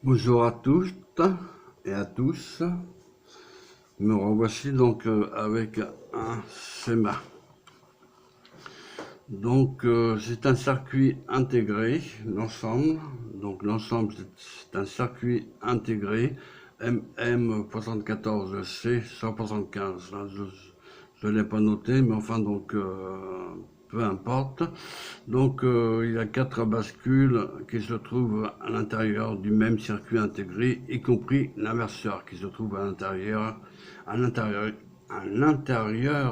Bonjour à toutes et à tous. Me revoici donc avec un schéma. Donc c'est un circuit intégré, l'ensemble. Donc l'ensemble c'est un circuit intégré MM74C 175. Là, je ne l'ai pas noté, mais enfin donc peu importe. Donc il y a 4 bascules qui se trouvent à l'intérieur du même circuit intégré, y compris l'inverseur qui se trouve à l'intérieur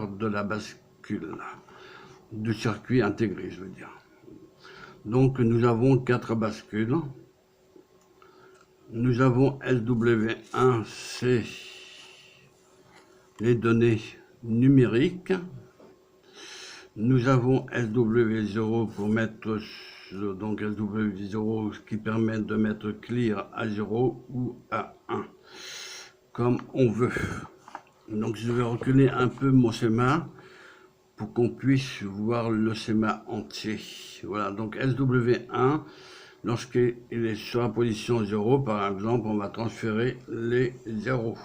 de la bascule, du circuit intégré, je veux dire. Donc nous avons 4 bascules. Nous avons SW1, c'est les données numériques. Nous avons SW0 pour mettre donc SW0 qui permet de mettre clear à 0 ou à 1 comme on veut. Donc je vais reculer un peu mon schéma pour qu'on puisse voir le schéma entier. Voilà, donc SW1, lorsqu'il est sur la position 0 par exemple, on va transférer les 0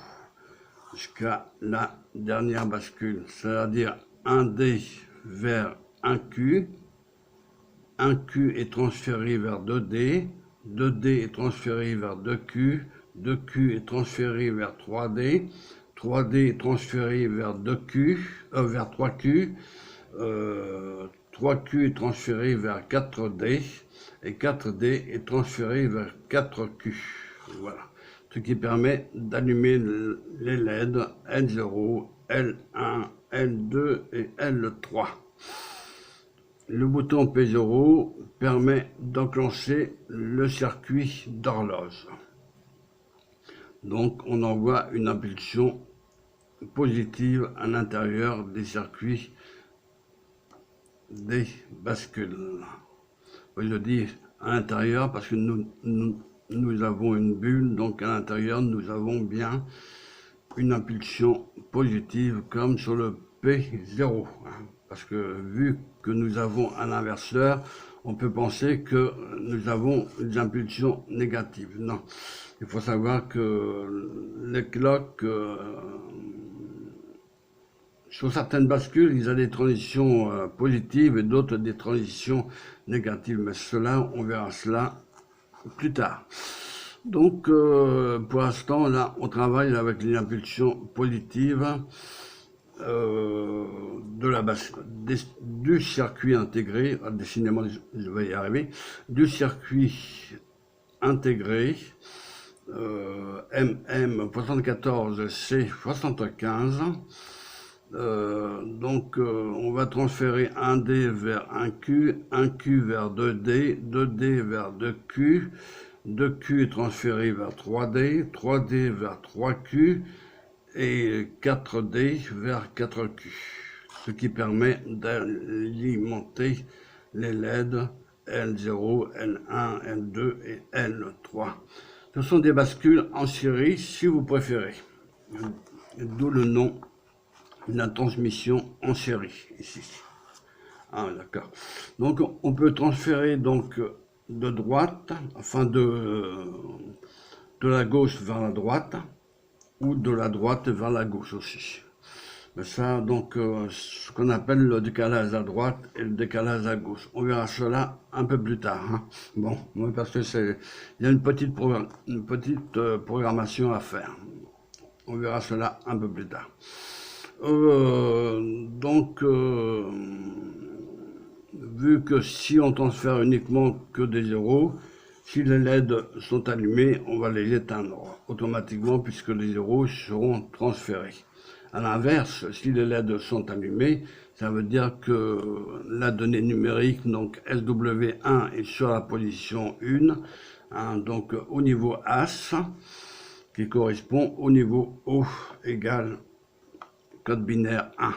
jusqu'à la dernière bascule, c'est-à-dire 1D vers 1Q, 1Q est transféré vers 2D, 2D est transféré vers 2Q, 2Q est transféré vers 3D, 3D est transféré vers 2Q, vers 3Q, 3Q est transféré vers 4D, et 4D est transféré vers 4Q. Voilà. Ce qui permet d'allumer les LED L0, L1, L2 et L3. Le bouton P0 permet d'enclencher le circuit d'horloge. Donc on envoie une impulsion positive à l'intérieur des circuits des bascules. Je dis à l'intérieur parce que nous avons une bulle, donc à l'intérieur nous avons bien une impulsion positive comme sur le P0. Parce que vu que nous avons un inverseur, on peut penser que nous avons des impulsions négatives. Non, il faut savoir que les cloques, sur certaines bascules, ils ont des transitions positives et d'autres des transitions négatives. Mais cela, on verra cela plus tard. Donc, pour l'instant, là, on travaille avec les impulsions positives du circuit intégré, décidément je vais y arriver, du circuit intégré MM74C75. Donc on va transférer 1D vers 1Q, 1Q vers 2D, 2D vers 2Q, 2Q est transféré vers 3D, 3D vers 3Q, et 4D vers 4Q, ce qui permet d'alimenter les LED L0, L1, L2 et L3. Ce sont des bascules en série, si vous préférez, d'où le nom de la transmission en série, ici. Ah, d'accord. Donc, on peut transférer donc de droite, enfin de la gauche vers la droite, ou de la droite vers la gauche aussi. Mais ça, donc, ce qu'on appelle le décalage à droite et le décalage à gauche. On verra cela un peu plus tard. Hein. Bon, parce que il y a une petite programmation à faire. On verra cela un peu plus tard. Donc, vu que si on transfère uniquement que des zéros, si les LED sont allumés, on va les éteindre automatiquement puisque les zéros seront transférés. À l'inverse, si les LED sont allumés, ça veut dire que la donnée numérique, donc SW1, est sur la position 1, hein, donc au niveau As, qui correspond au niveau O égale code binaire 1.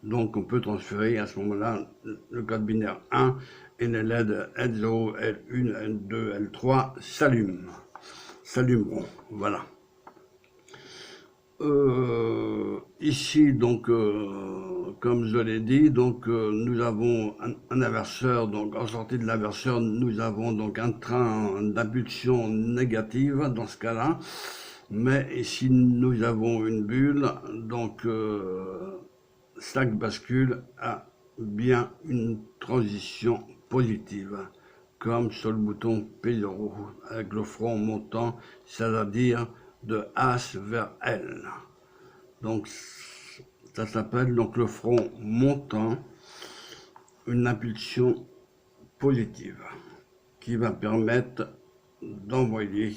Donc on peut transférer à ce moment-là le code binaire 1 et les LED L0, L1, L2, L3 s'allumeront. Voilà. ici, donc, comme je l'ai dit, donc, nous avons un inverseur. Donc, en sortie de l'inverseur, nous avons donc un train d'impulsion négative dans ce cas-là. Mais ici, nous avons une bulle. Donc, chaque bascule a bien une transition positive, comme sur le bouton P0, avec le front montant, c'est-à-dire de H vers L. Donc ça s'appelle donc le front montant, une impulsion positive qui va permettre d'envoyer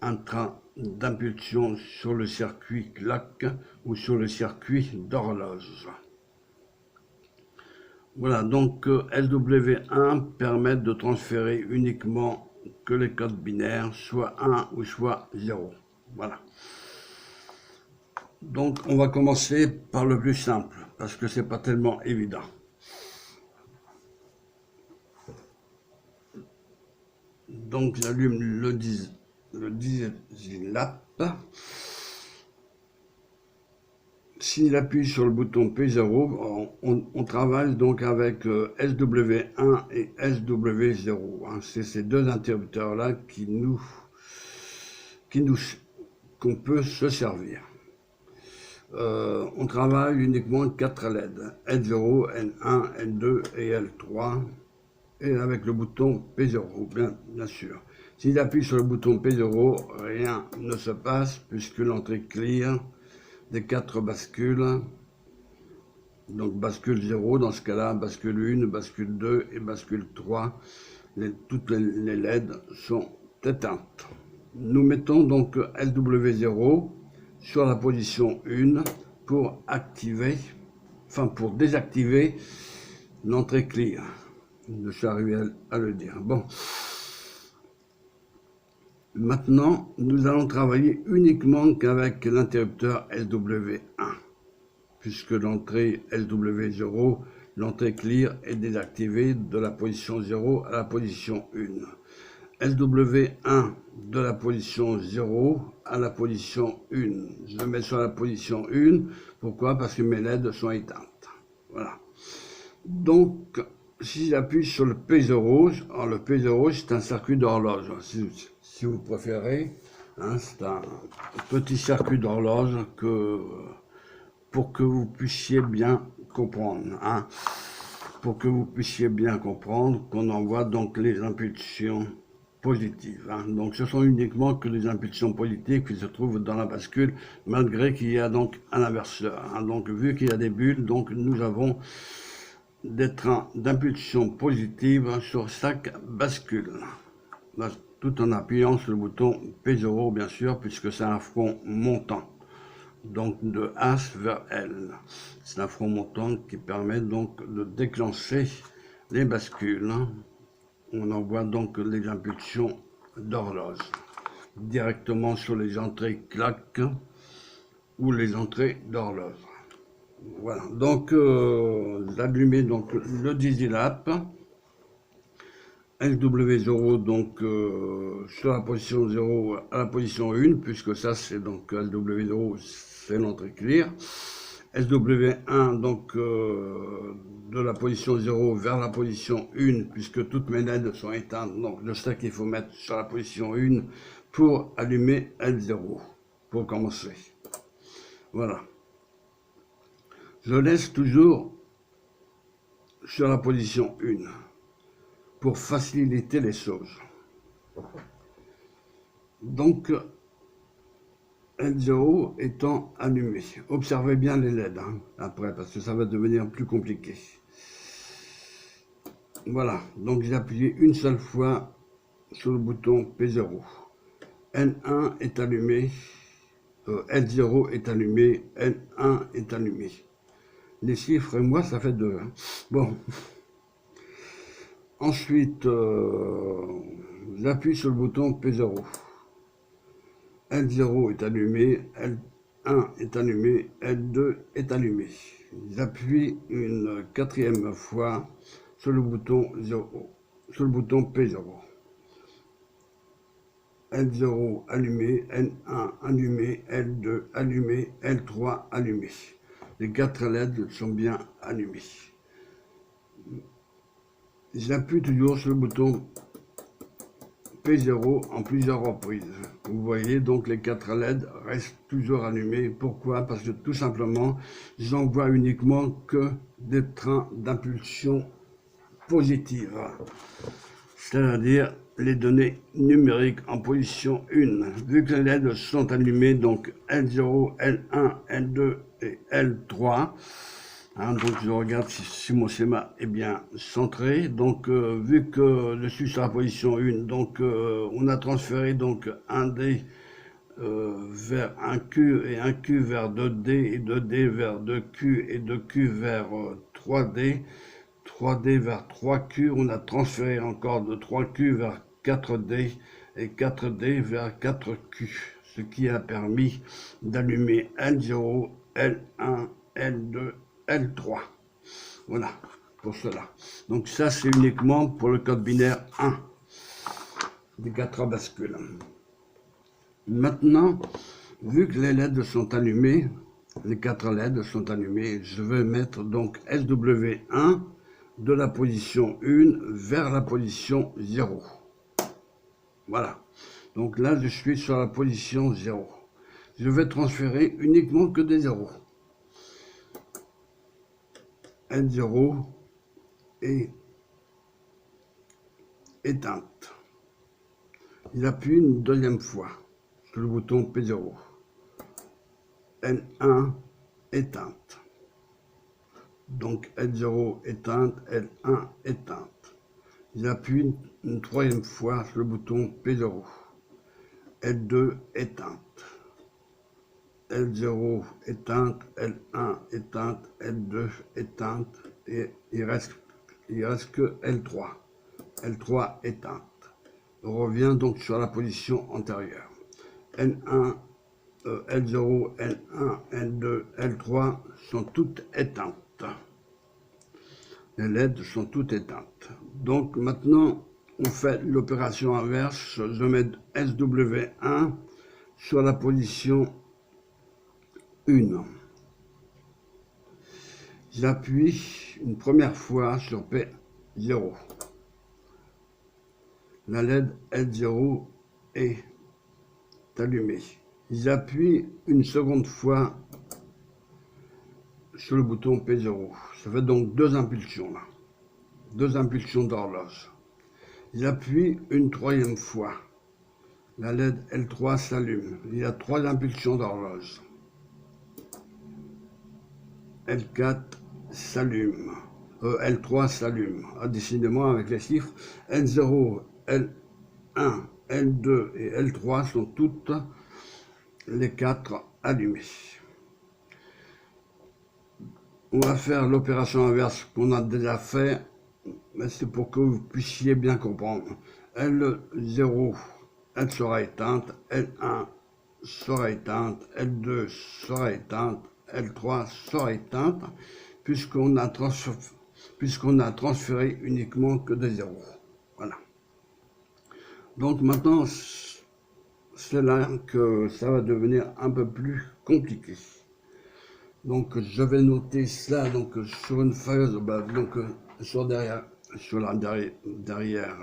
un train d'impulsion sur le circuit clock ou sur le circuit d'horloge. Voilà, donc SW1 permet de transférer uniquement que les codes binaires, soit 1 ou soit 0. Voilà. Donc on va commencer par le plus simple, parce que c'est pas tellement évident. Donc j'allume le Digilab. S'il appuie sur le bouton P0, on travaille donc avec SW1 et SW0. Hein. C'est ces deux interrupteurs-là qu'on peut se servir. On travaille uniquement 4 LED, L0, L1, L2 et L3, et avec le bouton P0, bien sûr. S'il appuie sur le bouton P0, rien ne se passe puisque l'entrée clear des 4 bascules, donc bascule 0 dans ce cas-là, bascule 1, bascule 2 et bascule 3, toutes les LED sont éteintes. Nous mettons donc SW0 sur la position 1 pour activer, enfin pour désactiver l'entrée clear. Je suis arrivé à le dire. Bon. Maintenant, nous allons travailler uniquement qu'avec l'interrupteur SW1, puisque l'entrée SW0, l'entrée clear est désactivée de la position 0 à la position 1. SW1 de la position 0 à la position 1. Je le mets sur la position 1. Pourquoi? Parce que mes LED sont éteintes. Voilà. Donc, si j'appuie sur le P0, alors le P0 c'est un circuit d'horloge, si vous préférez. Hein, c'est un petit circuit d'horloge pour que vous puissiez bien comprendre. Hein, pour que vous puissiez bien comprendre qu'on envoie donc les impulsions positives. Hein. Donc ce sont uniquement que les impulsions positives qui se trouvent dans la bascule, malgré qu'il y a donc un inverseur. Hein. Donc vu qu'il y a des bulles, donc nous avons des trains d'impulsion positive sur chaque bascule. Là, tout en appuyant sur le bouton P0 bien sûr, puisque c'est un front montant. Donc de H vers L. C'est un front montant qui permet donc de déclencher les bascules. On envoie donc les impulsions d'horloge directement sur les entrées claques ou les entrées d'horloge. Voilà, donc j'allumais donc le Digilab, SW0 donc sur la position 0 à la position 1, puisque ça c'est donc SW0, c'est l'entrée clear. SW1 donc de la position 0 vers la position 1, puisque toutes mes LED sont éteintes, donc je sais qu'il faut mettre sur la position 1 pour allumer L0, pour commencer. Voilà. Je laisse toujours sur la position 1 pour faciliter les choses. Donc, L0 étant allumé. Observez bien les LED hein, après, parce que ça va devenir plus compliqué. Voilà, donc j'ai appuyé une seule fois sur le bouton P0. N1 est allumé, L0 est allumé, N1 est allumé. Les chiffres et moi, ça fait 2. Hein. Bon. Ensuite, j'appuie sur le bouton P0. L0 est allumé, L1 est allumé, L2 est allumé. J'appuie une 4e fois sur le bouton 0, sur le bouton P0. L0 allumé, L1 allumé, L2 allumé, L3 allumé. Les 4 LED sont bien allumés. J'appuie toujours sur le bouton P0 en plusieurs reprises. Vous voyez donc les 4 LED restent toujours allumés. Pourquoi? Parce que tout simplement, j'envoie uniquement que des trains d'impulsion positive, c'est-à-dire les données numériques en position 1. Vu que les LED sont allumés, donc L0, L1, L2 et L3, donc je regarde si mon schéma est bien centré. Donc vu que je suis sur la position 1, donc on a transféré donc un D vers un Q et un Q vers 2D et 2D vers 2Q et 2Q vers 3D. 3D vers 3Q, on a transféré encore de 3Q vers 4D et 4D vers 4Q, ce qui a permis d'allumer L0, L1, L2, L3. Voilà, pour cela. Donc ça, c'est uniquement pour le code binaire 1 des 4 bascules. Maintenant, vu que les LED sont allumés, les 4 LED sont allumés, je vais mettre donc SW1 de la position 1 vers la position 0. Voilà. Donc là, je suis sur la position 0. Je vais transférer uniquement que des 0. L0 est éteinte. J'appuie une deuxième fois sur le bouton P0. L1 éteinte. Donc L0 éteinte, L1 éteinte. J'appuie une troisième fois sur le bouton P0. L2 éteinte. L0 éteinte, L1 éteinte, L2 éteinte, et il reste que L3. L3 éteinte. On revient donc sur la position antérieure. L1, L0, L1, L2, L3 sont toutes éteintes. Les LED sont toutes éteintes. Donc maintenant, on fait l'opération inverse. Je mets SW1 sur la position 1. J'appuie une première fois sur P0. La LED L0 est allumée. J'appuie une seconde fois sur le bouton P0. Ça fait donc 2 impulsions là. 2 impulsions d'horloge. J'appuie une troisième fois. La LED L3 s'allume. Il y a 3 impulsions d'horloge. L4 s'allume. L3 s'allume. Décidément, avec les chiffres, L0, L1, L2 et L3 sont toutes les 4 allumées. On va faire l'opération inverse qu'on a déjà fait, mais c'est pour que vous puissiez bien comprendre. L0, elle sera éteinte, L1 sera éteinte, L2 sera éteinte, L3 sera éteinte, puisqu'on a transféré uniquement que des zéros. Voilà. Donc maintenant, c'est là que ça va devenir un peu plus compliqué. Donc je vais noter cela donc sur une feuille, donc derrière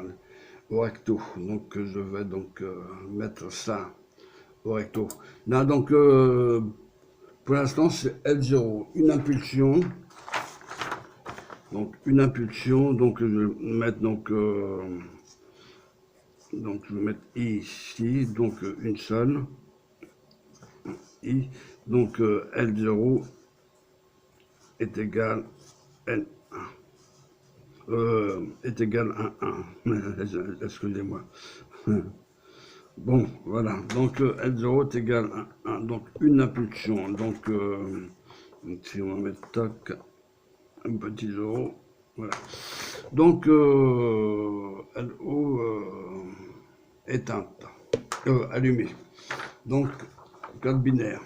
au recto. Donc je vais donc mettre ça au recto. Là donc pour l'instant c'est L0, une impulsion. Donc une impulsion, donc je vais mettre donc je vais mettre ici, donc une seule. I, donc L0 est égal L1. Est égal à 1. Excusez-moi. Bon, voilà. Donc L0 est égal à 1. Donc une impulsion. Donc si on va mettre toc, un petit 0. Voilà. Donc LO éteinte. Allumée. Donc code binaire.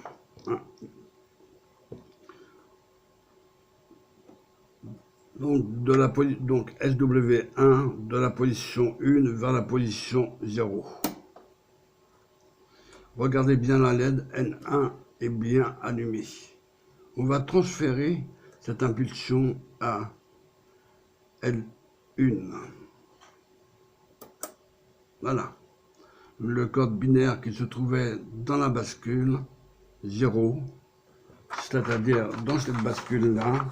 Donc SW1 de la position 1 vers la position 0. Regardez bien la LED N1 est bien allumée. On va transférer cette impulsion à L1. Voilà. Le code binaire qui se trouvait dans la bascule 0, c'est-à-dire dans cette bascule-là,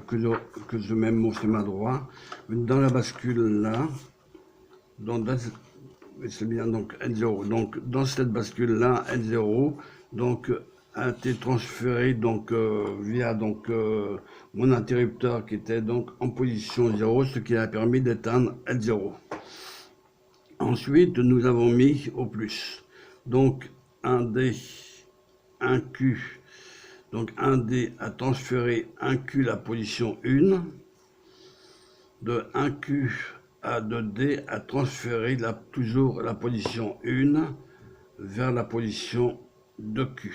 que je mets mon schéma droit, dans la bascule-là, c'est bien donc L0, donc dans cette bascule-là, L0, donc a été transféré donc via donc mon interrupteur qui était donc en position 0, ce qui a permis d'éteindre L0. Ensuite, nous avons mis au plus. Donc, 1D, 1Q. Donc, 1D a transféré 1Q la position 1. De 1Q à 2D a transféré toujours la position 1 vers la position 2Q.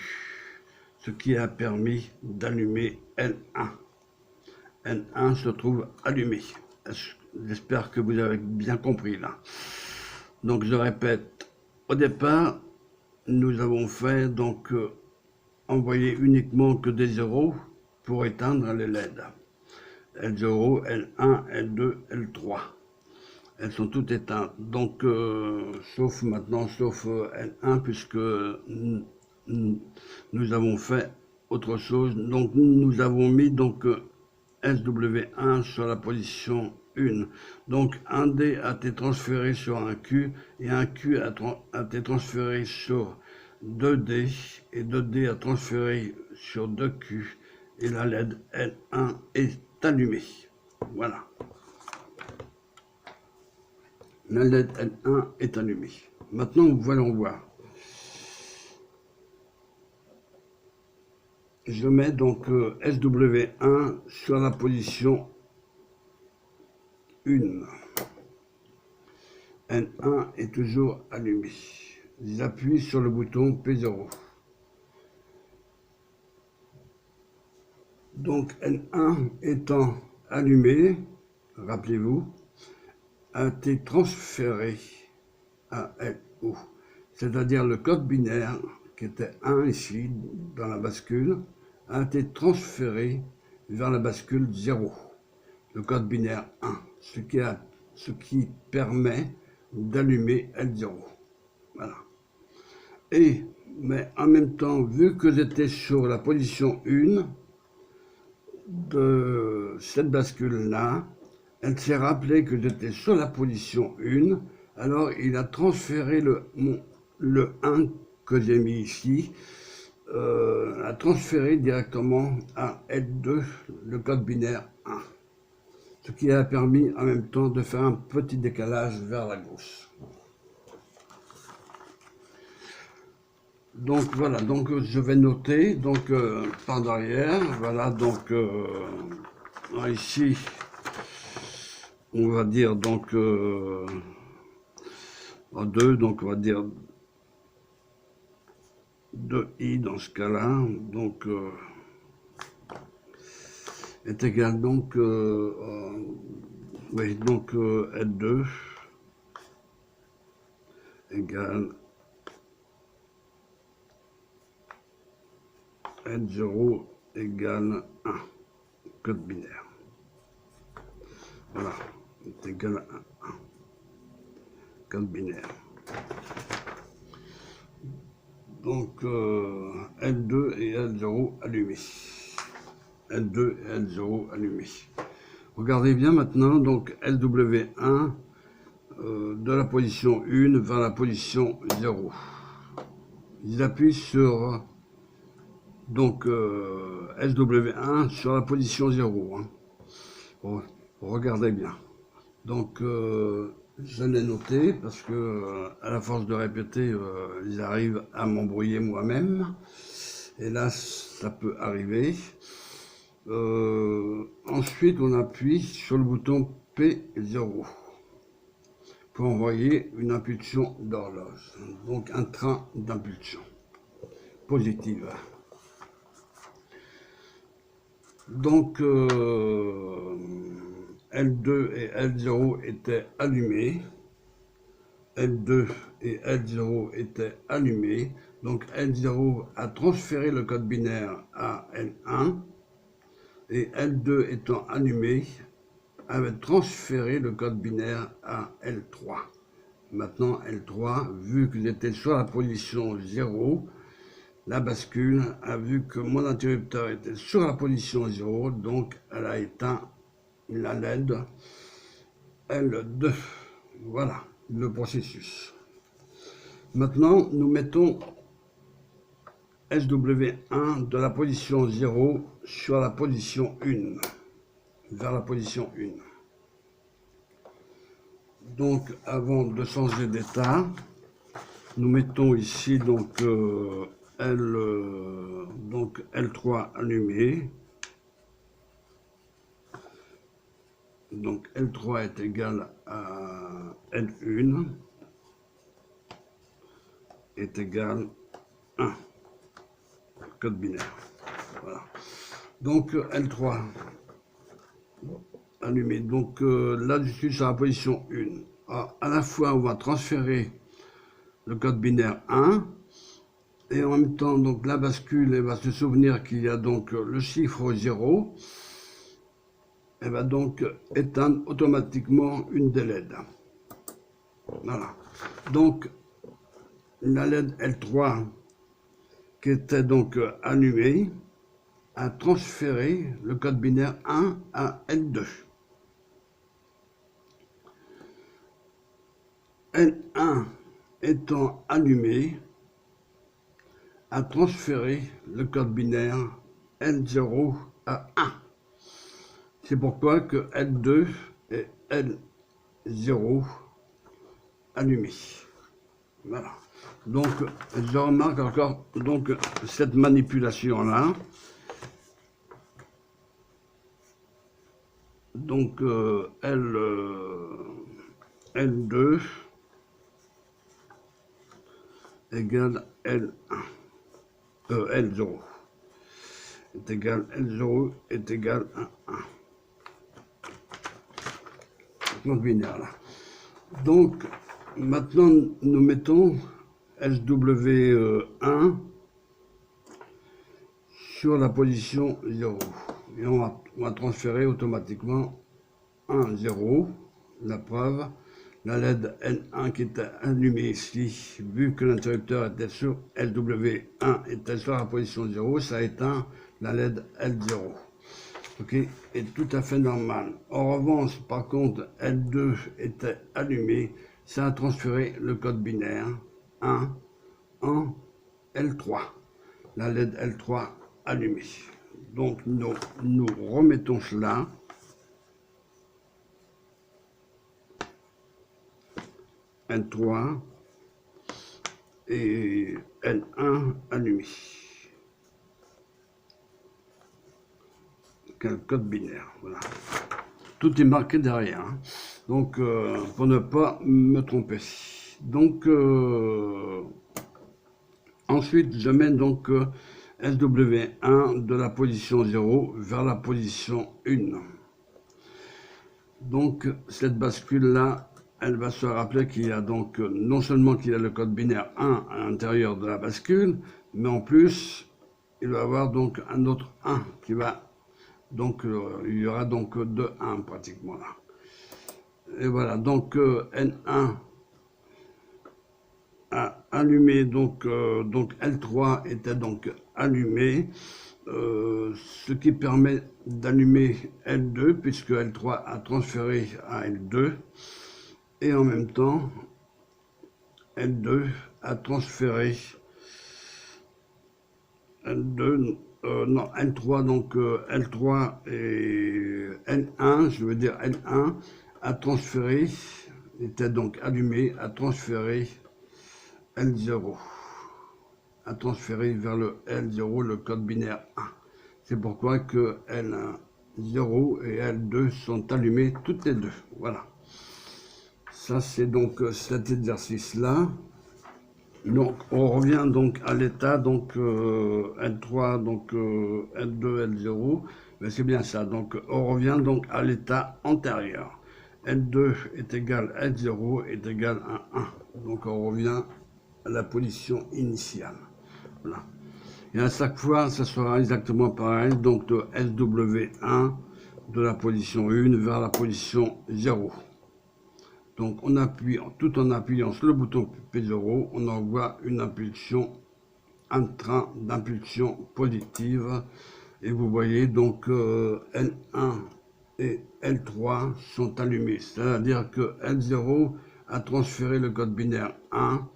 Ce qui a permis d'allumer L1. L1 se trouve allumé. J'espère que vous avez bien compris là. Donc je répète, au départ, nous avons fait donc envoyer uniquement que des zéros pour éteindre les LED. L0, L1, L2, L3. Elles sont toutes éteintes. Donc sauf maintenant, sauf L1, puisque nous avons fait autre chose. Donc nous avons mis donc SW1 sur la position 1. Donc un D a été transféré sur un Q et un Q a été transféré sur 2D et 2D a transféré sur 2Q et la LED L1 est allumée. Voilà. La LED L1 est allumée. Maintenant, voyons voir. Je mets donc SW1 sur la position 1. N1 est toujours allumé. J'appuie sur le bouton P0. Donc N1 étant allumé, rappelez-vous, a été transféré à LO. C'est-à-dire le code binaire qui était 1 ici dans la bascule a été transféré vers la bascule 0. Le code binaire 1, ce qui permet d'allumer L0. Voilà. Mais en même temps, vu que j'étais sur la position 1 de cette bascule-là, elle s'est rappelée que j'étais sur la position 1, alors il a transféré le 1 que j'ai mis ici, a transféré directement à L2, le code binaire 1. Ce qui a permis en même temps de faire un petit décalage vers la gauche. Donc voilà, donc je vais noter donc par derrière, voilà donc ici on va dire donc 2, donc on va dire 2i dans ce cas-là, donc est égal donc oui donc L2 égale L0 égale 1, code binaire. Voilà, est égal à 1, code binaire. Donc L2 et L0 allumés. L2 et L0 allumés. Regardez bien maintenant, donc LW1 de la position 1 vers la position 0. J'appuie sur donc SW1 sur la position 0. Hein. Regardez bien. Donc je l'ai noté parce que à la force de répéter, j'arrive à m'embrouiller moi-même. Et là, ça peut arriver. Ensuite, on appuie sur le bouton P0 pour envoyer une impulsion d'horloge. Donc un train d'impulsion positive. Donc L2 et L0 étaient allumés. L2 et L0 étaient allumés. Donc L0 a transféré le code binaire à L1 et L2 étant allumé avait transféré le code binaire à L3. Maintenant L3, vu que j'étais sur la position 0, la bascule a vu que mon interrupteur était sur la position 0, donc elle a éteint la LED L2. Voilà le processus. Maintenant, nous mettons SW1 de la position 0 sur la position 1, vers la position 1. Donc, avant de changer d'état, nous mettons ici donc, L3 allumé. Donc L3 est égal à L1 est égal à 1. Code binaire. Voilà. Donc L3 allumé. Donc là, je suis sur la position 1. Alors, à la fois, on va transférer le code binaire 1 et en même temps, donc la bascule, elle va se souvenir qu'il y a donc le chiffre 0. Elle va donc éteindre automatiquement une des LED. Voilà. Donc, la LED L3, qui était donc allumée, a transféré le code binaire 1 à L2. L1 étant allumé, a transféré le code binaire L0 à 1. C'est pourquoi que L2 et L0 allumés. Voilà. Donc, je remarque encore donc, cette manipulation-là. Donc, L2 égale L1. L0 est égal L0 est égal à 1. Donc, binaire là. Donc, maintenant, nous mettons SW1 sur la position 0. Et on va transférer automatiquement 1, 0. La preuve, la LED N1 qui était allumée ici, vu que l'interrupteur était sur LW1 était sur la position 0, ça éteint la LED L0. Ok, est tout à fait normal. En revanche, par contre, L2 était allumé, ça a transféré le code binaire 1 en L3. La LED L3 allumée. Donc nous remettons cela. L3 et L1 allumé. Quel code binaire, voilà. Tout est marqué derrière, hein. Donc pour ne pas me tromper. Donc ensuite je mène donc SW1 de la position 0 vers la position 1. Donc cette bascule là, elle va se rappeler qu'il y a donc non seulement qu'il y a le code binaire 1 à l'intérieur de la bascule, mais en plus il va y avoir donc un autre 1 qui va donc il y aura donc 2 1 pratiquement là. Et voilà, donc N1 a allumé, donc L3 était donc allumé, ce qui permet d'allumer L2 puisque L3 a transféré à L2 et en même temps L2 a transféré L2 non, L3, donc L3 et L1, je veux dire L1 a transféré, était donc allumé, a transféré L0, a transféré vers le L0 le code binaire 1. C'est pourquoi que L0 et L2 sont allumés toutes les deux. Voilà. Ça c'est donc cet exercice-là. Donc on revient donc à l'état donc L3 donc L2 L0, mais c'est bien ça. Donc on revient donc à l'état antérieur. L2 est égal à L0 est égal à 1. Donc on revient à la position initiale. Voilà. Et à chaque fois, ça sera exactement pareil. Donc de SW1 de la position 1 vers la position 0. Donc on appuie, tout en appuyant sur le bouton P0, on envoie une impulsion, un train d'impulsion positive. Et vous voyez donc L1 et L3 sont allumés. C'est-à-dire que L0 a transféré le code binaire 1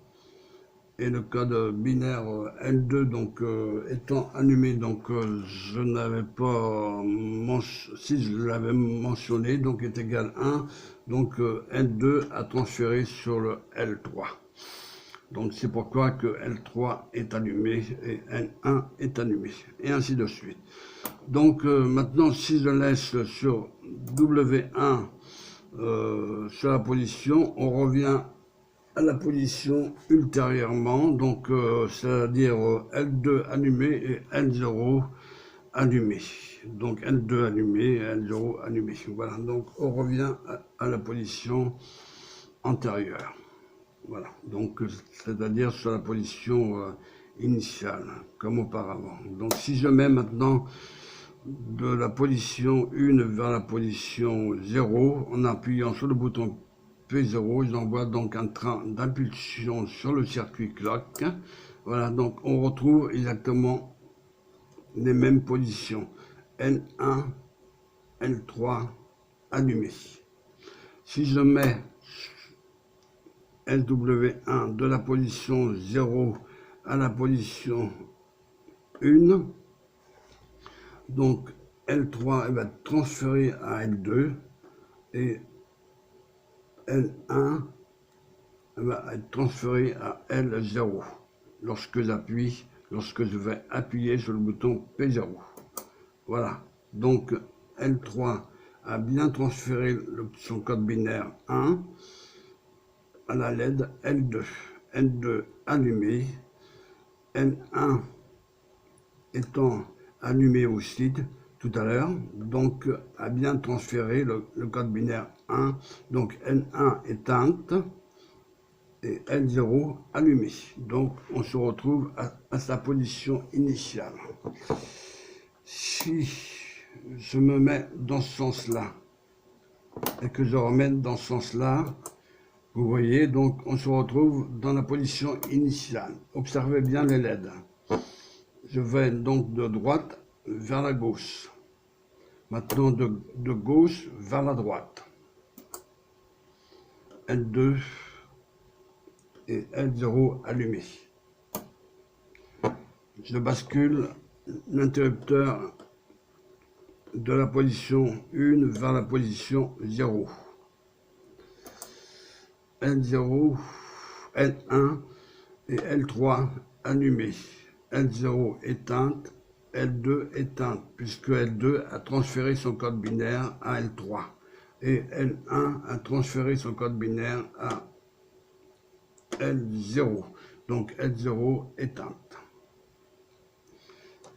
et le code binaire L2 donc étant allumé, donc je n'avais pas si je l'avais mentionné, donc est égal 1, donc L2 a transféré sur le L3. Donc c'est pourquoi que L3 est allumé et L1 est allumé, et ainsi de suite. Donc maintenant, si je laisse sur W1 sur la position, on revient à la position ultérieurement, donc c'est-à-dire L2 allumé et L0 allumé. Donc L2 allumé et L0 allumé. Voilà, donc on revient à la position antérieure. Voilà, donc c'est-à-dire sur la position initiale, comme auparavant. Donc si je mets maintenant de la position 1 vers la position 0, en appuyant sur le bouton P0, j'envoie donc un train d'impulsion sur le circuit clock. Voilà, donc on retrouve exactement les mêmes positions. L1, L3 allumé. Si je mets LW1 de la position 0 à la position 1, donc L3 va être transféré à L2 et L1 va être transféré à L0 lorsque je vais appuyer sur le bouton P0. Voilà, donc L3 a bien transféré son code binaire 1 à la LED L2. L2 allumé, L1 étant allumé aussi tout à l'heure, donc a bien transféré le code binaire 1, donc L1 éteinte et L0 allumé. Donc on se retrouve à sa position initiale. Si je me mets dans ce sens-là et que je remets dans ce sens-là, vous voyez, donc on se retrouve dans la position initiale. Observez bien les LED. Je vais donc de droite vers la gauche. Maintenant de gauche vers la droite. L2 et L0 allumés. Je bascule l'interrupteur de la position 1 vers la position 0. L0, L1 et L3 allumés. L0 éteinte, L2 éteinte, puisque L2 a transféré son code binaire à L3. Et L1 a transféré son code binaire à L0. Donc L0 éteinte.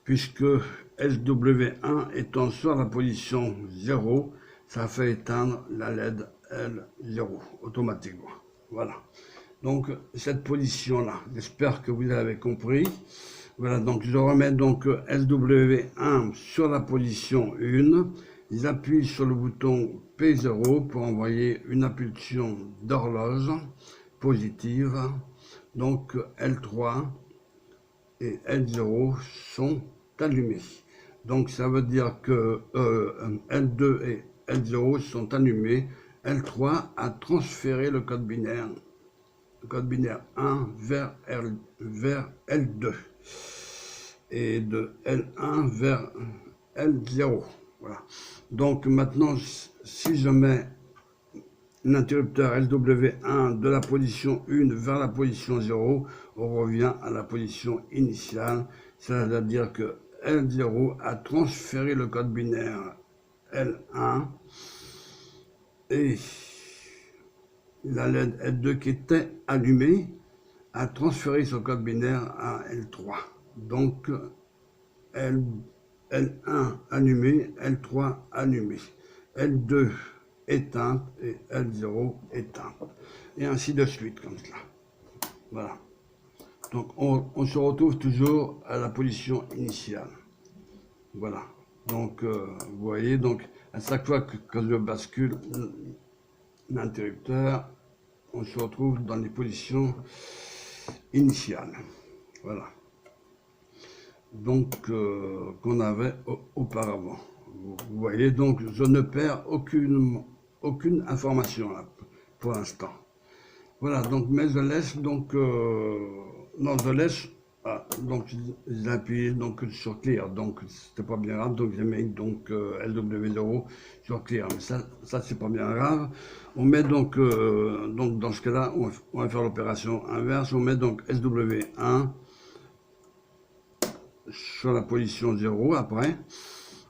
Puisque SW1 étant sur la position 0, ça fait éteindre la LED L0 automatiquement. Voilà. Donc cette position-là, j'espère que vous avez compris. Voilà, donc je remets donc SW1 sur la position 1. J'appuie sur le bouton P0 pour envoyer une impulsion d'horloge positive. Donc L3 et L0 sont allumés. Donc ça veut dire que L2 et L0 sont allumés. L3 a transféré le code binaire 1 vers L2 et de L1 vers L0. Voilà. Donc maintenant, si je mets l'interrupteur LW1 de la position 1 vers la position 0, on revient à la position initiale, c'est-à-dire que L0 a transféré le code binaire L1 et la LED L2 qui était allumée a transféré son code binaire à L3. Donc L1 allumé, L3 allumé, L2 éteinte et L0 éteinte. Et ainsi de suite comme cela. Voilà. Donc on se retrouve toujours à la position initiale. Voilà. Donc vous voyez, donc à chaque fois que je bascule l'interrupteur, on se retrouve dans les positions initiales. Voilà. Donc qu'on avait auparavant. Vous voyez, donc je ne perds aucune information là, pour l'instant. Voilà, donc mais je laisse donc non, je laisse donc j'ai appuyé donc sur clear, donc c'était pas bien grave, donc j'ai mis donc LW0 sur clear, mais ça c'est pas bien grave. On met donc dans ce cas-là on va faire l'opération inverse, on met donc SW1 sur la position 0 après.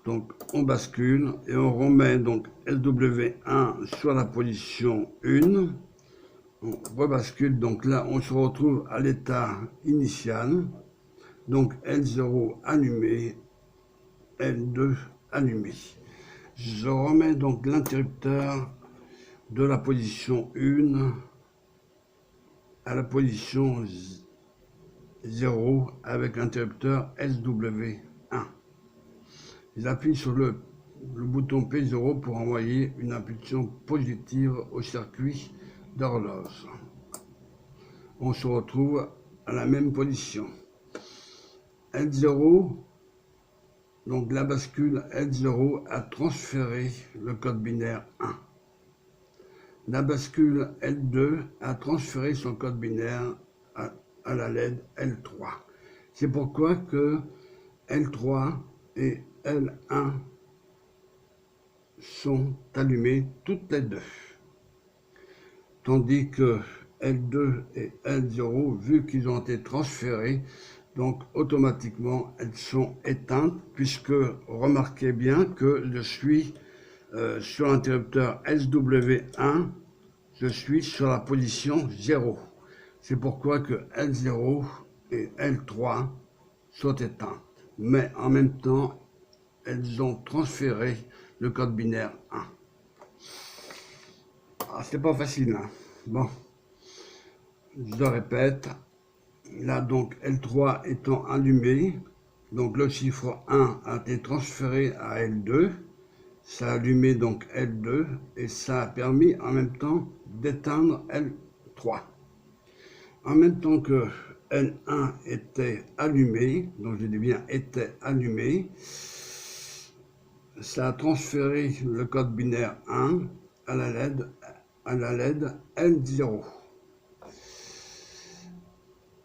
Donc on bascule et on remet donc LW1 sur la position 1. On rebascule, donc là on se retrouve à l'état initial. Donc L0 allumé, L2 allumé. Je remets donc l'interrupteur de la position 1 à la position 0 avec l'interrupteur SW1. J'appuie sur le bouton P0 pour envoyer une impulsion positive au circuit d'horloge. On se retrouve à la même position. L0, donc la bascule L0 a transféré le code binaire 1. La bascule L2 a transféré son code binaire à la LED L3. C'est pourquoi que L3 et L1 sont allumés toutes les deux. Tandis que L2 et L0, vu qu'ils ont été transférés, donc automatiquement elles sont éteintes, puisque remarquez bien que je suis sur l'interrupteur SW1, je suis sur la position 0. C'est pourquoi que L0 et L3 sont éteintes. Mais en même temps, elles ont transféré le code binaire 1. Ah, c'est pas facile, hein. Bon, je répète. Là, donc, L3 étant allumé, donc le chiffre 1 a été transféré à L2. Ça a allumé donc L2 et ça a permis en même temps d'éteindre L3. En même temps que L1 était allumé, donc je dis bien était allumé, ça a transféré le code binaire 1 à la LED L0.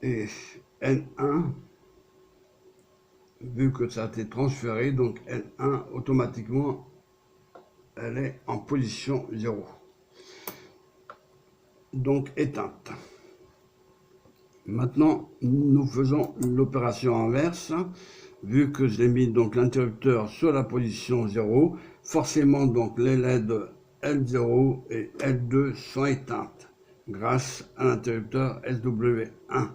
Et N1, vu que ça a été transféré, donc N1 automatiquement elle est en position 0. Donc éteinte. Maintenant, nous faisons l'opération inverse. Vu que j'ai mis donc l'interrupteur sur la position 0, forcément donc les LED L0 et L2 sont éteintes grâce à l'interrupteur SW1.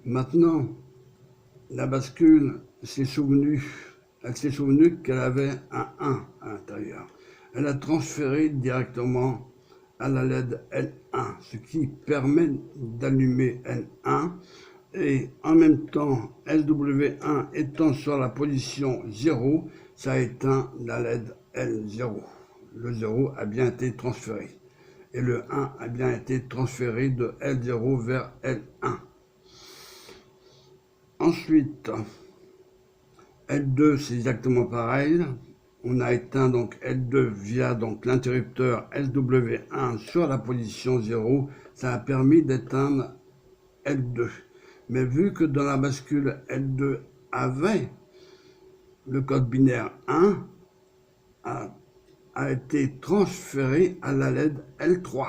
Maintenant, la bascule s'est souvenue, elle s'est souvenue qu'elle avait un 1 à l'intérieur. Elle a transféré directement à la LED L1, ce qui permet d'allumer L1 et en même temps SW1 étant sur la position 0, ça éteint la LED L0. Le 0 a bien été transféré et le 1 a bien été transféré de L0 vers L1. Ensuite, L2 c'est exactement pareil. On a éteint donc L2 via donc l'interrupteur SW1 sur la position 0. Ça a permis d'éteindre L2. Mais vu que dans la bascule L2 avait le code binaire 1, a été transféré à la LED L3.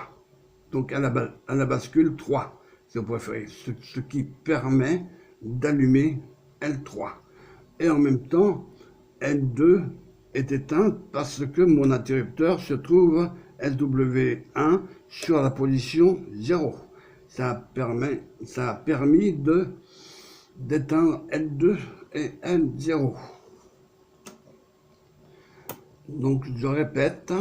Donc à la bascule 3, si vous préférez. Ce qui permet d'allumer L3. Et en même temps, L2 est éteinte parce que mon interrupteur se trouve SW1 sur la position 0. Ça a permis d'éteindre L2 et L0. Donc je répète,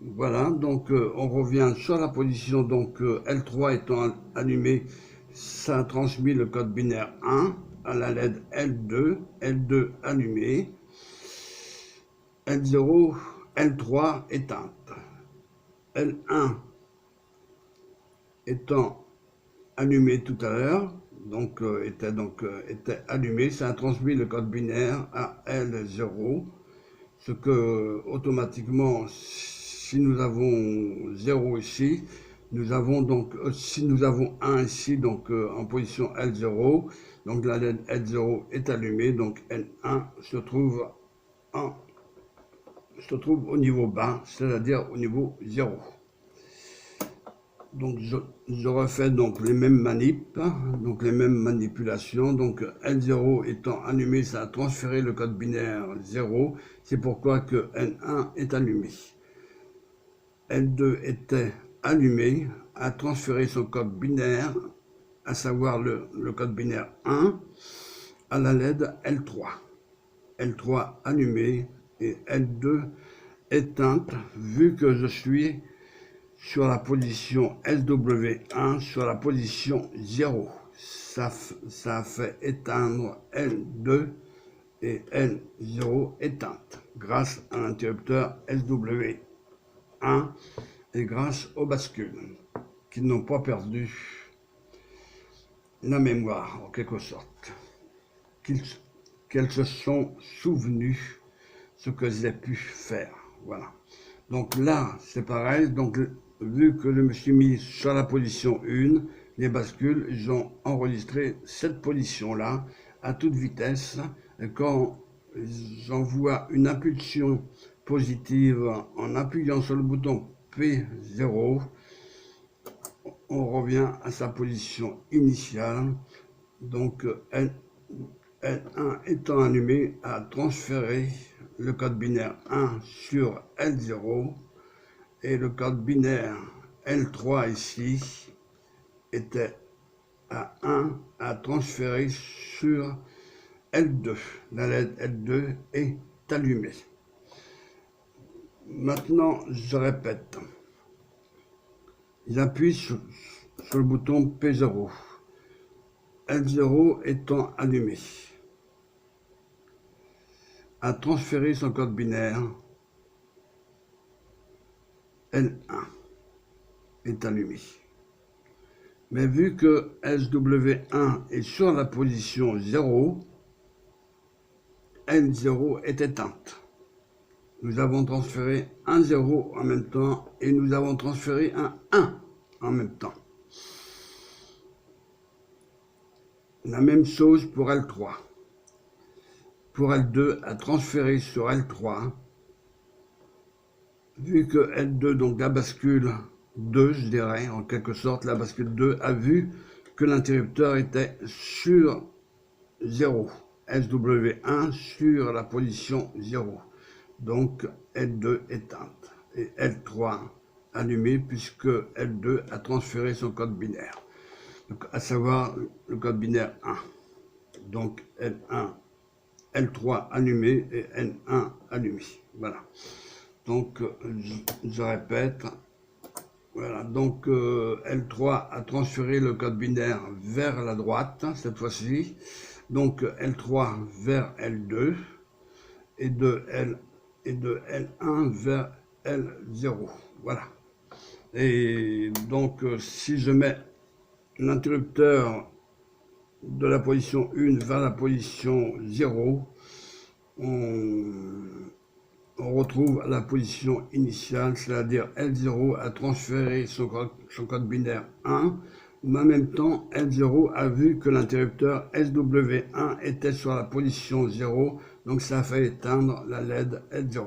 Voilà, donc on revient sur la position, donc L3 étant allumé, ça a transmis le code binaire 1 à la LED L2, L2 allumé, L0, L3 éteinte, L1 étant allumé tout à l'heure, donc était allumé, ça a transmis le code binaire à L0, ce que automatiquement, si nous avons 0 ici, nous avons donc, si nous avons 1 ici, donc en position L0, donc la LED L0 est allumée, donc L1 se trouve au niveau bas, c'est-à-dire au niveau 0. Donc je refais donc les mêmes manips, donc les mêmes manipulations. Donc L0 étant allumé, ça a transféré le code binaire 0. C'est pourquoi que N1 est allumé. L2 était allumé, a transféré son code binaire, à savoir le code binaire 1, à la LED L3. L3 allumé et L2 éteinte, vu que je suis sur la position SW1, sur la position 0. Ça a fait éteindre L2 et L0 éteinte grâce à l'interrupteur SW1 et grâce aux bascules qui n'ont pas perdu la mémoire en quelque sorte, qu'elles se sont souvenues ce que j'ai pu faire. Voilà. Donc là, c'est pareil. Donc, vu que je me suis mis sur la position 1, les bascules, ils ont enregistré cette position-là à toute vitesse. Et quand j'envoie une impulsion positive en appuyant sur le bouton P0, on revient à sa position initiale. Donc, L1 étant allumé, a transféré le code binaire 1 sur L0 et le code binaire L3 ici était à 1 à transférer sur L2. La LED L2 est allumée. Maintenant, je répète. J'appuie sur le bouton P0. L0 étant allumé, a transféré son code binaire. L1 est allumé. Mais vu que SW1 est sur la position 0, L0 est éteinte. Nous avons transféré un 0 en même temps et nous avons transféré un 1 en même temps. La même chose pour L3. Pour L2, a transféré sur L3. Vu que L2, donc la bascule 2, je dirais, en quelque sorte, la bascule 2 a vu que l'interrupteur était sur 0. SW1 sur la position 0. Donc L2 éteinte. Et L3 allumé puisque L2 a transféré son code binaire. Donc, à savoir le code binaire 1. Donc L1, L3 allumé et N1 allumé. Voilà. Donc, je répète, voilà, donc L3 a transféré le code binaire vers la droite, cette fois-ci, donc L3 vers L2, et de L1 vers L0, voilà. Et donc, si je mets l'interrupteur de la position 1 vers la position 0, on retrouve la position initiale, c'est-à-dire L0 a transféré son code binaire 1, mais en même temps, L0 a vu que l'interrupteur SW1 était sur la position 0, donc ça a fait éteindre la LED L0.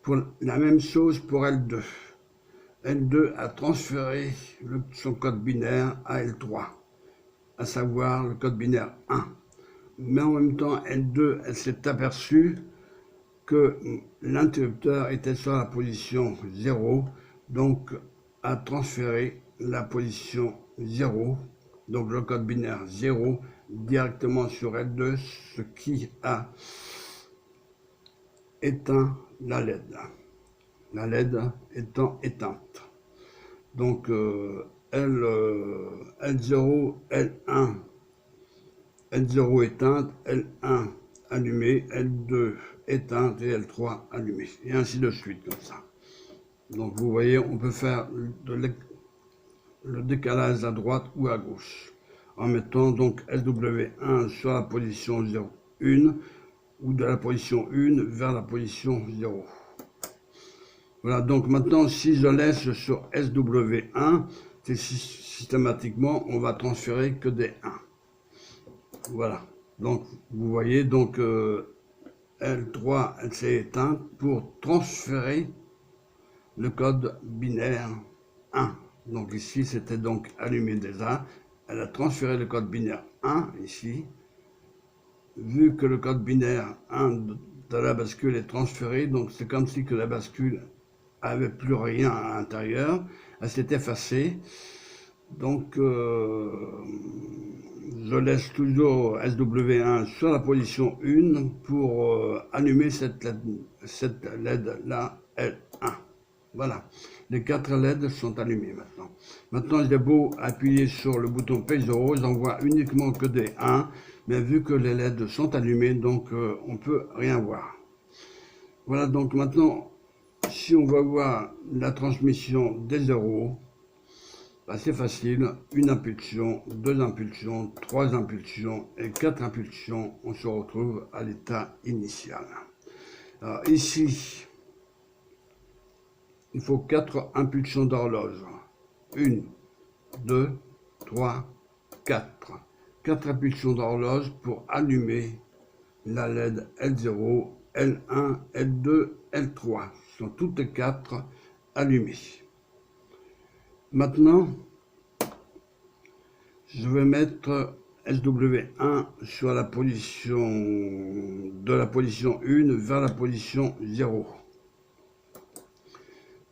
Pour la même chose pour L2. L2 a transféré son code binaire à L3, à savoir le code binaire 1. Mais en même temps, L2 elle s'est aperçue que l'interrupteur était sur la position 0, donc a transféré la position 0, donc le code binaire 0, directement sur L2, ce qui a éteint la LED. la LED étant éteinte. Donc L0, L1, L0 éteinte, L1 allumé, L2 éteinte et L3 allumé. Et ainsi de suite comme ça. Donc vous voyez, on peut faire le décalage à droite ou à gauche en mettant donc SW1 sur la position 0, 1 ou de la position 1 vers la position 0. Voilà, donc maintenant si je laisse sur SW1, c'est systématiquement on va transférer que des 1. Voilà, donc vous voyez, donc L3 elle s'est éteinte pour transférer le code binaire 1. Donc ici, c'était donc allumé déjà. Elle a transféré le code binaire 1 ici. Vu que le code binaire 1 de la bascule est transféré, donc c'est comme si que la bascule avait plus rien à l'intérieur. Elle s'est effacée. Donc je laisse toujours SW1 sur la position 1 pour allumer cette LED-là, L1. Voilà, les 4 LED sont allumés maintenant. Maintenant, j'ai beau appuyer sur le bouton P0, j'en vois uniquement que des 1, mais vu que les LED sont allumés, donc on peut rien voir. Voilà, donc maintenant, si on va voir la transmission des 0, bah, c'est facile, une impulsion, 2 impulsions, 3 impulsions et 4 impulsions, on se retrouve à l'état initial. Alors ici, il faut 4 impulsions d'horloge. 1, 2, 3, 4. 4 impulsions d'horloge pour allumer la LED L0, L1, L2, L3. Ce sont toutes les 4 allumées. Maintenant, je vais mettre SW1 sur la position de la position 1 vers la position 0.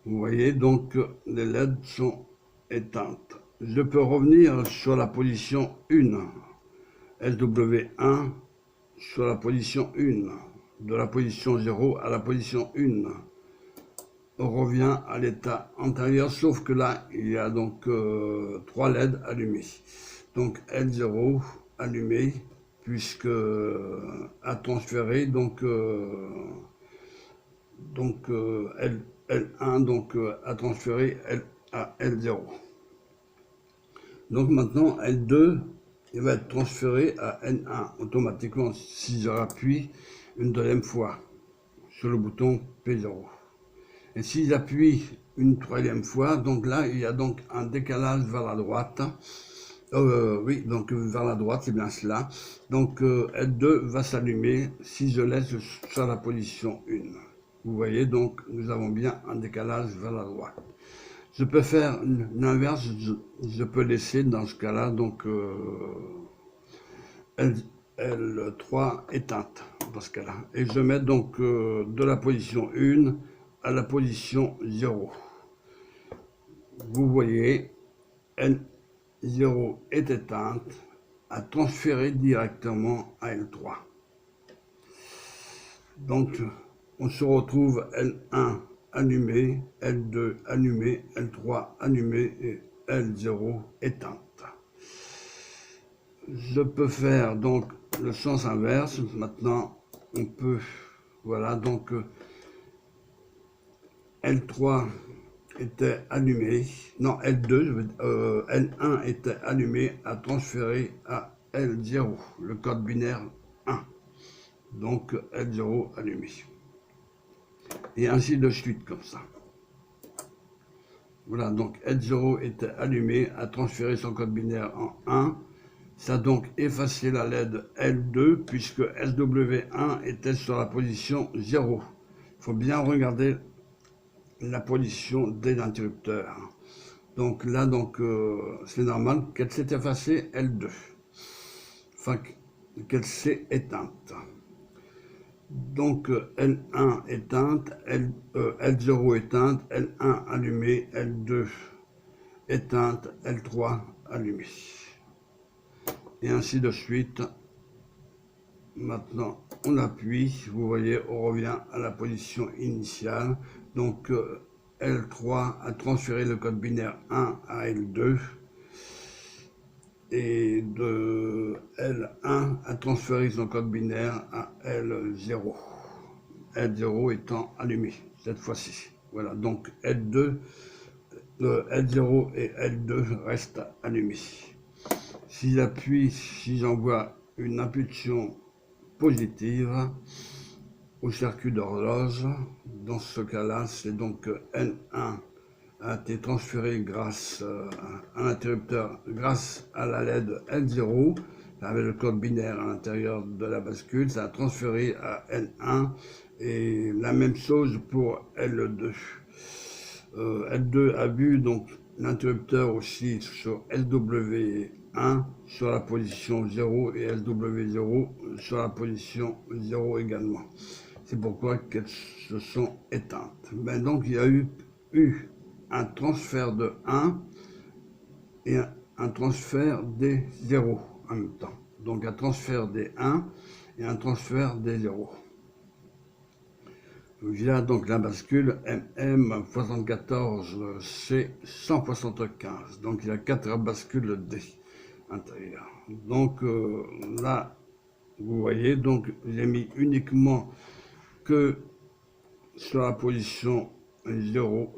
Vous voyez, donc les LED sont éteintes. Je peux revenir sur la position 1, SW1 sur la position 1, de la position 0 à la position 1. On revient à l'état antérieur, sauf que là, il y a donc 3 LED allumés. Donc L0 allumé, puisque a transféré, donc L1 donc, a transféré à L0. Donc maintenant, L2 il va être transféré à N1 automatiquement si je rappuie une deuxième fois sur le bouton P0. Et si j'appuie une troisième fois, donc là, il y a donc un décalage vers la droite. Oui, donc vers la droite, c'est bien cela. Donc L2 va s'allumer si je laisse sur la position 1. Vous voyez, donc nous avons bien un décalage vers la droite. Je peux faire l'inverse, je peux laisser dans ce cas-là, donc L3 éteinte dans ce cas-là. Et je mets donc de la position 1 à la position 0. Vous voyez, L0 est éteinte, à transférer directement à L3. Donc, on se retrouve L1 allumé, L2 allumé, L3 allumé et L0 éteinte. Je peux faire donc le sens inverse. Maintenant, on peut, voilà, donc L3 était allumé, non L2, L1 était allumé à transférer à L0, le code binaire 1. Donc L0 allumé. Et ainsi de suite comme ça. Voilà, donc L0 était allumé à transférer son code binaire en 1. Ça a donc effacé la LED L2 puisque SW1 était sur la position 0. Il faut bien regarder la position de l'interrupteur. Donc là, donc c'est normal qu'elle s'est effacée L2. Enfin, qu'elle s'est éteinte. Donc L1 éteinte, L0 éteinte, L1 allumé, L2 éteinte, L3 allumé. Et ainsi de suite. Maintenant, on appuie, vous voyez, on revient à la position initiale. donc L3 a transféré le code binaire 1 à L2, et de L1 a transféré son code binaire à L0. L0 étant allumé cette fois-ci. Voilà, donc L2, L0 et L2 restent allumés. Si j'envoie une impulsion positive au circuit d'horloge, dans ce cas-là, c'est donc N1 a été transféré grâce à l'interrupteur, grâce à la LED L0, avec le code binaire à l'intérieur de la bascule, ça a transféré à L1, et la même chose pour L2. L2 a vu donc l'interrupteur aussi sur LW1 sur la position 0 et LW0 sur la position 0 également. C'est pourquoi qu'elles se sont éteintes. Ben donc il y a eu un transfert de 1 et un transfert des 0 en même temps. Donc un transfert des 1 et un transfert des 0. Via donc la bascule MM74C175. Donc il y a 4 bascules D intérieures. Donc là, vous voyez, donc j'ai mis uniquement que sur la position 0,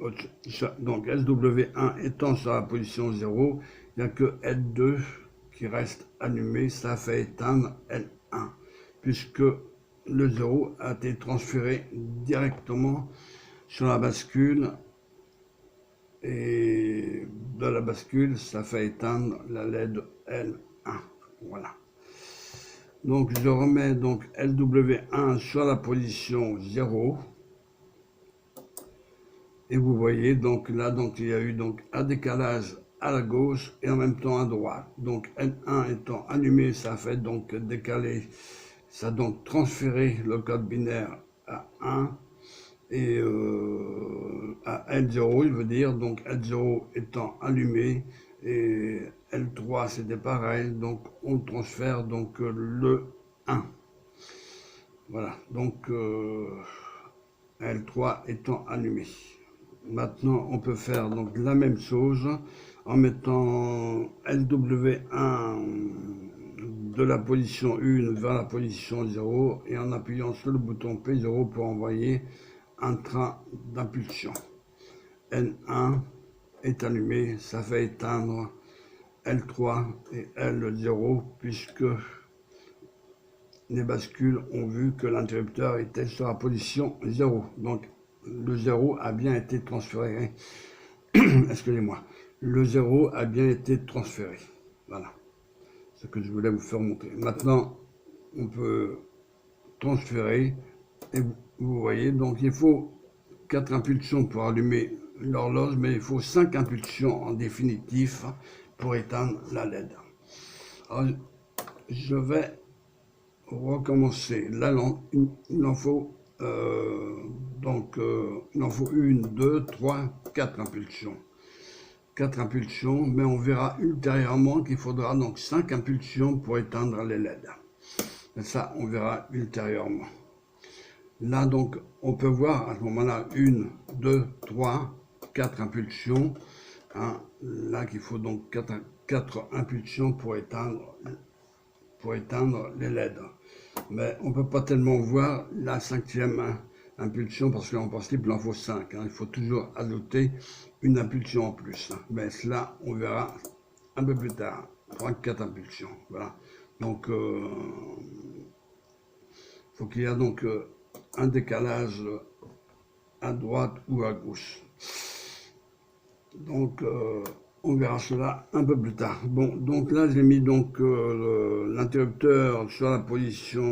donc SW1 étant sur la position 0, il n'y a que L2 qui reste allumé, ça fait éteindre L1, puisque le 0 a été transféré directement sur la bascule, et de la bascule, ça fait éteindre la LED L1. Voilà. Donc je remets donc LW1 sur la position 0. Et vous voyez, donc là, donc, il y a eu donc un décalage à la gauche et en même temps à droite. Donc N1 étant allumé, ça fait donc décaler, ça a donc transféré le code binaire à 1 et à L0, il veut dire, donc L0 étant allumé et L3 c'était pareil, donc on transfère donc le 1. Voilà, donc L3 étant allumé. Maintenant, on peut faire donc la même chose en mettant LW1 de la position 1 vers la position 0 et en appuyant sur le bouton P0 pour envoyer un train d'impulsion. N1 est allumé, ça fait éteindre L3 et L0 puisque les bascules ont vu que l'interrupteur était sur la position 0. Donc le 0 a bien été transféré. Excusez-moi. Le 0 a bien été transféré. Voilà. Ce que je voulais vous faire montrer. Maintenant, on peut transférer. Et vous voyez, donc il faut 4 impulsions pour allumer l'horloge, mais il faut 5 impulsions en définitif pour éteindre la LED. Alors, je vais recommencer. Là, il en faut il en faut 1, 2, 3, 4 impulsions. 4 impulsions, mais on verra ultérieurement qu'il faudra donc 5 impulsions pour éteindre les LED. Et ça, on verra ultérieurement. Là, donc, on peut voir à ce moment-là 1, 2, 3, 4 impulsions. Hein, là, qu'il faut donc 4 impulsions pour éteindre les LED. Mais on ne peut pas tellement voir la 5e impulsion parce qu'en principe il en faut 5. Hein. Il faut toujours ajouter une impulsion en plus. Hein. Mais cela, on verra un peu plus tard. 3-4 impulsions. Voilà. Donc, faut qu'il y ait donc un décalage à droite ou à gauche. Donc, on verra cela un peu plus tard. Bon, donc là, j'ai mis donc l'interrupteur sur la position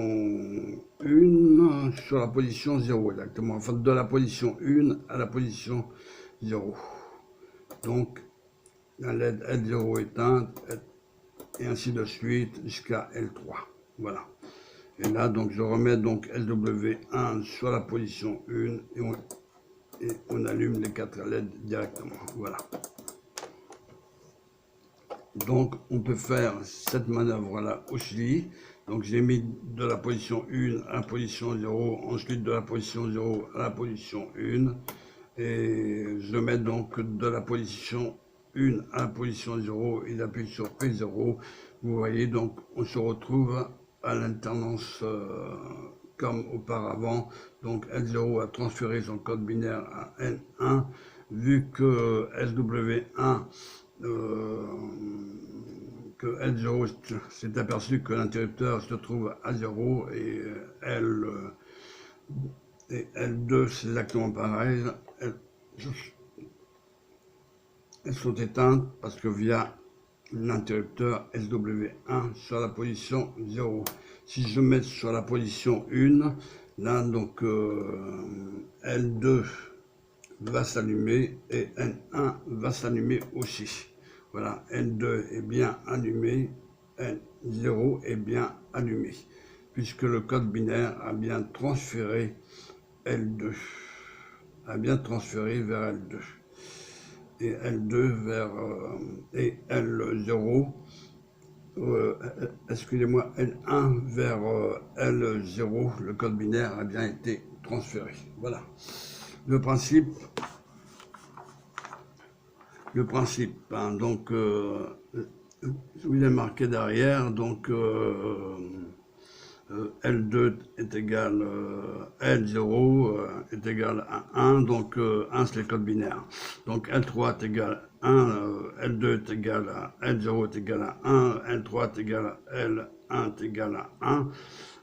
1, sur la position 0 exactement. Enfin, de la position 1 à la position 0. Donc, la LED L0 éteinte, et ainsi de suite jusqu'à L3. Voilà. Et là, donc, je remets donc LW1 sur la position 1 et on allume les 4 LED directement. Voilà. Donc, on peut faire cette manœuvre-là aussi. Donc, j'ai mis de la position 1 à la position 0, ensuite de la position 0 à la position 1. Et je mets donc de la position 1 à la position 0 et j'appuie sur P0. Vous voyez, donc on se retrouve à l'alternance comme auparavant. Donc L0 a transféré son code binaire à N1, vu que SW1 que L0 s'est aperçu que l'interrupteur se trouve à 0 et L2 c'est exactement pareil. Elles sont éteintes parce que via l'interrupteur SW1 sur la position 0. Si je mets sur la position 1, là donc L2 va s'allumer et N1 va s'allumer aussi. Voilà, N2 est bien allumé, N0 est bien allumé, puisque le code binaire a bien transféré L2, a bien transféré vers L2. Et L2 vers et L0, excusez-moi, L1 vers L0, le code binaire a bien été transféré. Voilà. Le principe, hein, donc, je vous ai marqué derrière, donc L2 est égal L0 est égal à 1, donc 1 c'est le code binaire. Donc L3 est égal à 1, L2 est égal à L0 est égal à 1, L3 est égal à L1 est égal à 1,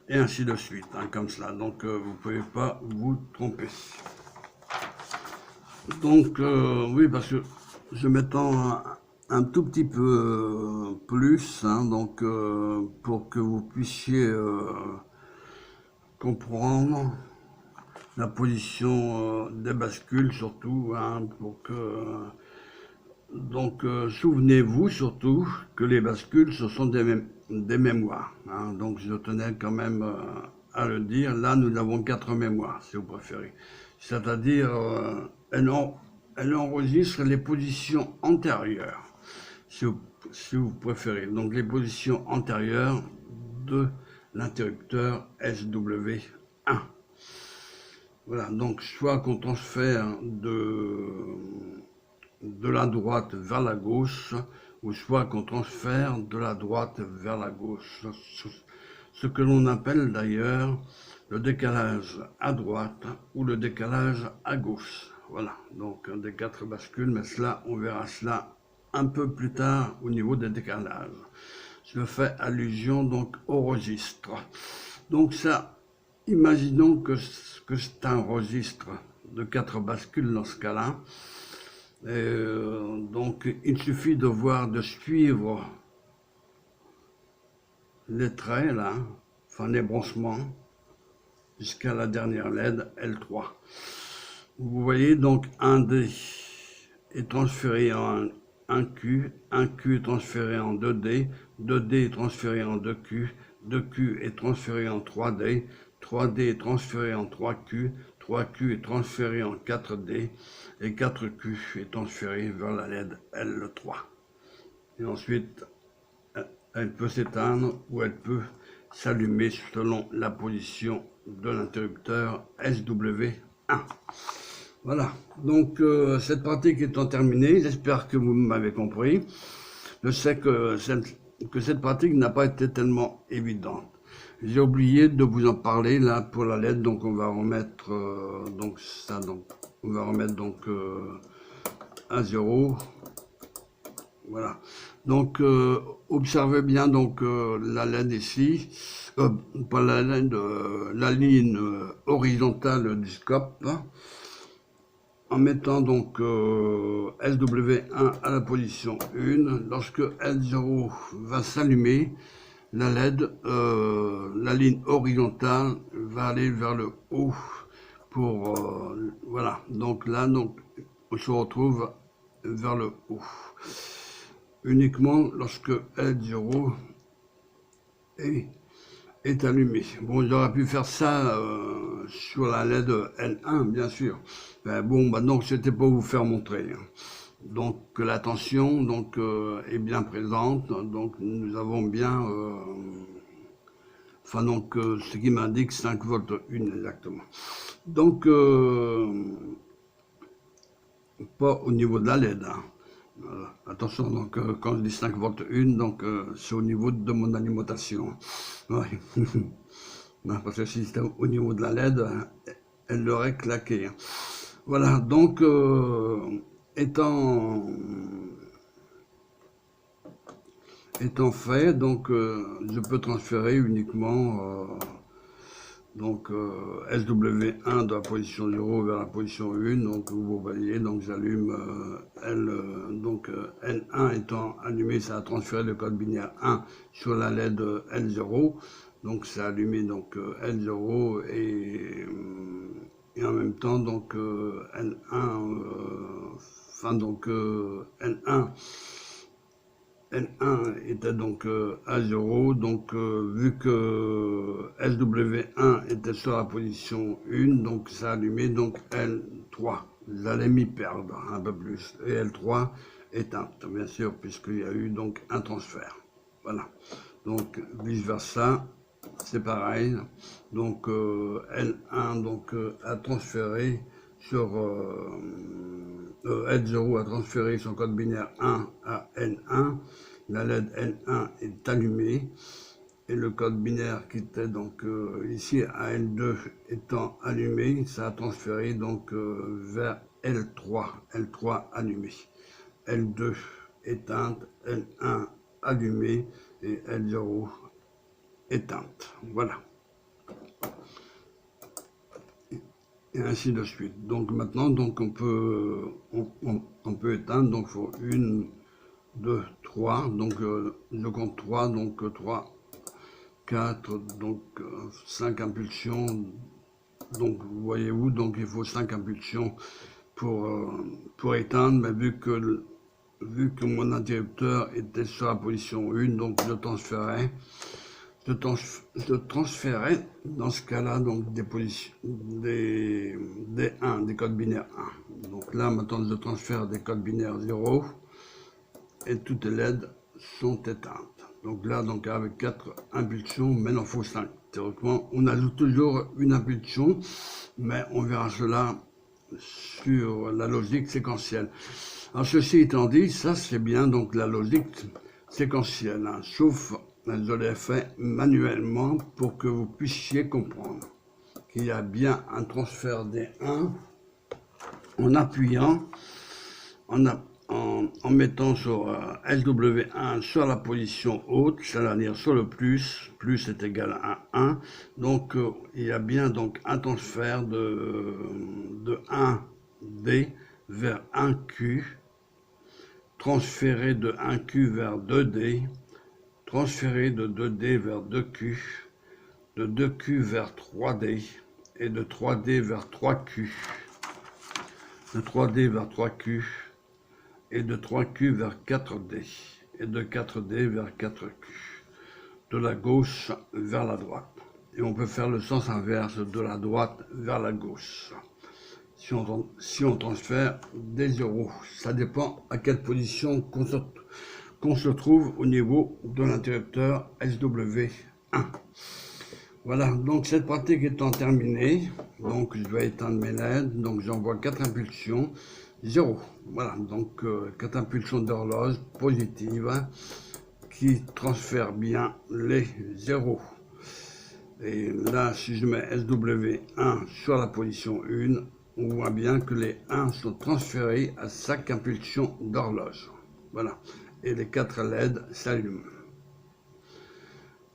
et ainsi de suite, hein, comme cela. Donc vous ne pouvez pas vous tromper. Donc oui, parce que je m'étends un tout petit peu plus, hein, donc pour que vous puissiez comprendre la position des bascules surtout, hein, pour que donc souvenez-vous surtout que les bascules ce sont des mémoires, hein, donc je tenais quand même à le dire. Là nous avons 4 mémoires si vous préférez, c'est-à-dire elle enregistre les positions antérieures si vous préférez, donc les positions antérieures de l'interrupteur SW1. Voilà, donc soit qu'on transfère de la droite vers la gauche, ou soit qu'on transfère de la droite vers la gauche. Ce que l'on appelle d'ailleurs le décalage à droite ou le décalage à gauche. Voilà, donc des 4 bascules, mais cela, on verra cela un peu plus tard au niveau des décalages. Je fais allusion donc au registre. Donc ça, imaginons que c'est un registre de 4 bascules dans ce cas-là. Donc il suffit de suivre les traits là, enfin les branchements, jusqu'à la dernière LED L3. Vous voyez donc un D est transféré en 1Q, 1Q est transféré en 2D, 2D est transféré en 2Q, 2Q est transféré en 3D, 3D est transféré en 3Q, 3Q est transféré en 4D, et 4Q est transféré vers la LED L3. Et ensuite, elle peut s'éteindre ou elle peut s'allumer selon la position de l'interrupteur SW1. Voilà, donc cette pratique étant terminée, j'espère que vous m'avez compris. Je sais que cette pratique n'a pas été tellement évidente. J'ai oublié de vous en parler là pour la LED, donc on va remettre donc ça, donc on va remettre donc à 0. Voilà. Donc observez bien donc la LED ici, pas la LED, la ligne horizontale du scope. En mettant donc SW1 à la position 1, lorsque L0 va s'allumer, la LED, la ligne horizontale va aller vers le haut pour voilà, donc là donc on se retrouve vers le haut uniquement lorsque L0 est allumé. Bon, j'aurais pu faire ça sur la LED L1 bien sûr, mais bon, bah donc c'était pour vous faire montrer. Donc la tension donc est bien présente, donc nous avons bien enfin donc ce qui m'indique 5 volts 1 exactement. Donc pas au niveau de la LED. Hein. Voilà. Attention, donc quand je dis 5 volts 1, donc c'est au niveau de mon alimentation. Ouais. Non, parce que si c'était au niveau de la LED, elle l'aurait claqué. Voilà, donc étant fait, donc je peux transférer uniquement donc SW1 de la position 0 vers la position 1, donc vous voyez, donc j'allume L1 étant allumé, ça a transféré le code binaire 1 sur la LED L0, donc c'est allumé donc L0 et en même temps donc L1, L1 était donc à 0, donc vu que SW1 était sur la position 1, donc ça a allumé donc L3. J'allais m'y perdre un peu plus. Et L3 éteinte, bien sûr, puisqu'il y a eu donc un transfert. Voilà. Donc vice versa, c'est pareil. Donc L1 donc, a transféré sur L0 a transféré son code binaire 1 à L1. La LED L1 est allumée et le code binaire qui était donc ici à L2 étant allumé, ça a transféré donc vers L3, L3 allumé, L2 éteinte, L1 allumé et L0 éteinte. Voilà. Et ainsi de suite. Donc maintenant, donc on peut éteindre. Donc il faut 1, 2, 3. Donc je compte 3. Donc 3, 4, donc 5 impulsions. Donc voyez-vous, donc il faut 5 impulsions pour éteindre. Mais vu que mon interrupteur était sur la position 1, donc je transférais. Je transférais dans ce cas-là donc des positions des codes binaires 1. Donc là maintenant je transfère des codes binaires 0 et toutes les LED sont éteintes. Donc là donc avec 4 impulsions, mais il en faut 5. Théoriquement, on ajoute toujours une impulsion, mais on verra cela sur la logique séquentielle. Alors ceci étant dit, ça c'est bien donc la logique séquentielle, hein, sauf je l'ai fait manuellement pour que vous puissiez comprendre qu'il y a bien un transfert des 1 en appuyant, en mettant sur SW1 sur la position haute, c'est-à-dire sur le plus est égal à 1. Donc il y a bien donc un transfert de 1D vers 1Q, transféré de 1Q vers 2D, transféré de 2D vers 2Q, de 2Q vers 3D et de 3D vers 3Q, de 3D vers 3Q et de 3Q vers 4D et de 4D vers 4Q, de la gauche vers la droite. Et on peut faire le sens inverse de la droite vers la gauche. Si on transfère des zéros, ça dépend à quelle position qu'on se trouve au niveau de l'interrupteur SW1. Voilà, donc cette pratique étant terminée, donc je vais éteindre mes LED, donc j'envoie 4 impulsions, 0. Voilà, donc 4 impulsions d'horloge positives qui transfèrent bien les 0. Et là, si je mets SW1 sur la position 1, on voit bien que les 1 sont transférés à chaque impulsion d'horloge. Voilà. Et les 4 LED s'allument.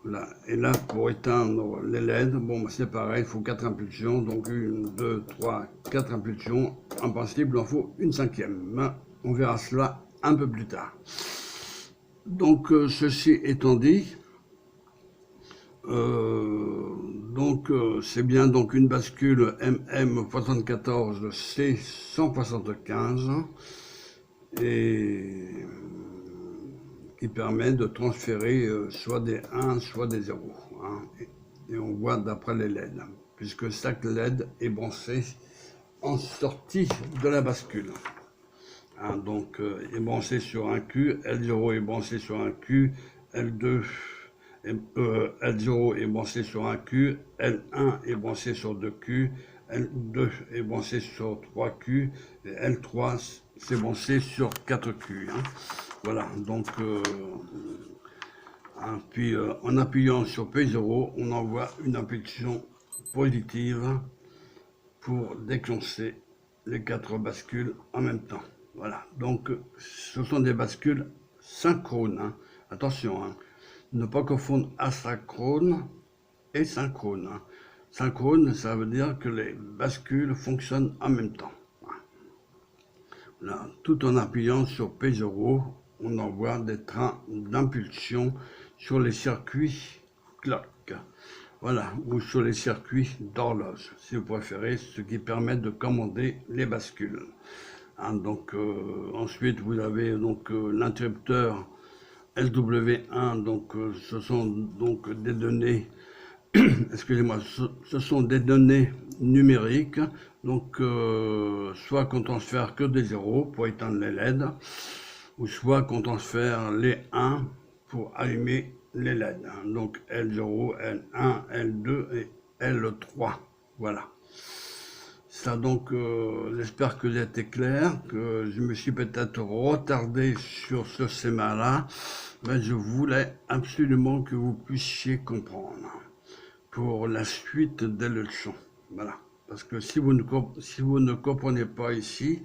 Voilà. Et là, pour éteindre les LED, bon, c'est pareil, il faut 4 impulsions. Donc 1, 2, 3, 4 impulsions. En principe, il en faut une 5e. Mais on verra cela un peu plus tard. Donc, ceci étant dit, c'est bien donc une bascule MM74 C175 et qui permet de transférer soit des 1 soit des 0, hein, et on voit d'après les LED, puisque chaque LED est branché en sortie de la bascule, hein, donc est branché sur un Q, L0 est branché sur un Q, L2 L0 est branché sur un Q, L1 est branché sur 2 Q, L2 est branché sur 3Q, et L3 c'est branché sur 4Q. Hein. Voilà, donc puis en appuyant sur P0, on envoie une impulsion positive pour déclencher les 4 bascules en même temps. Voilà, donc ce sont des bascules synchrones. Hein. Attention, hein. Ne pas confondre asynchrone et synchrone. Hein. Synchrone, ça veut dire que les bascules fonctionnent en même temps. Là, tout en appuyant sur P0, on envoie des trains d'impulsion sur les circuits clock. Voilà, ou sur les circuits d'horloge, si vous préférez, ce qui permet de commander les bascules. Hein, donc, ensuite, vous avez donc l'interrupteur LW1, donc ce sont donc des données, excusez-moi, ce sont des données numériques, donc soit qu'on transfère que des zéros pour éteindre les LED, ou soit qu'on transfère les 1 pour allumer les LED. Donc L0, L1, L2 et L3. Voilà. Ça donc, j'espère que j'ai été clair, que je me suis peut-être retardé sur ce schéma-là, mais je voulais absolument que vous puissiez comprendre pour la suite des leçons. Voilà. Parce que si vous ne comprenez pas ici,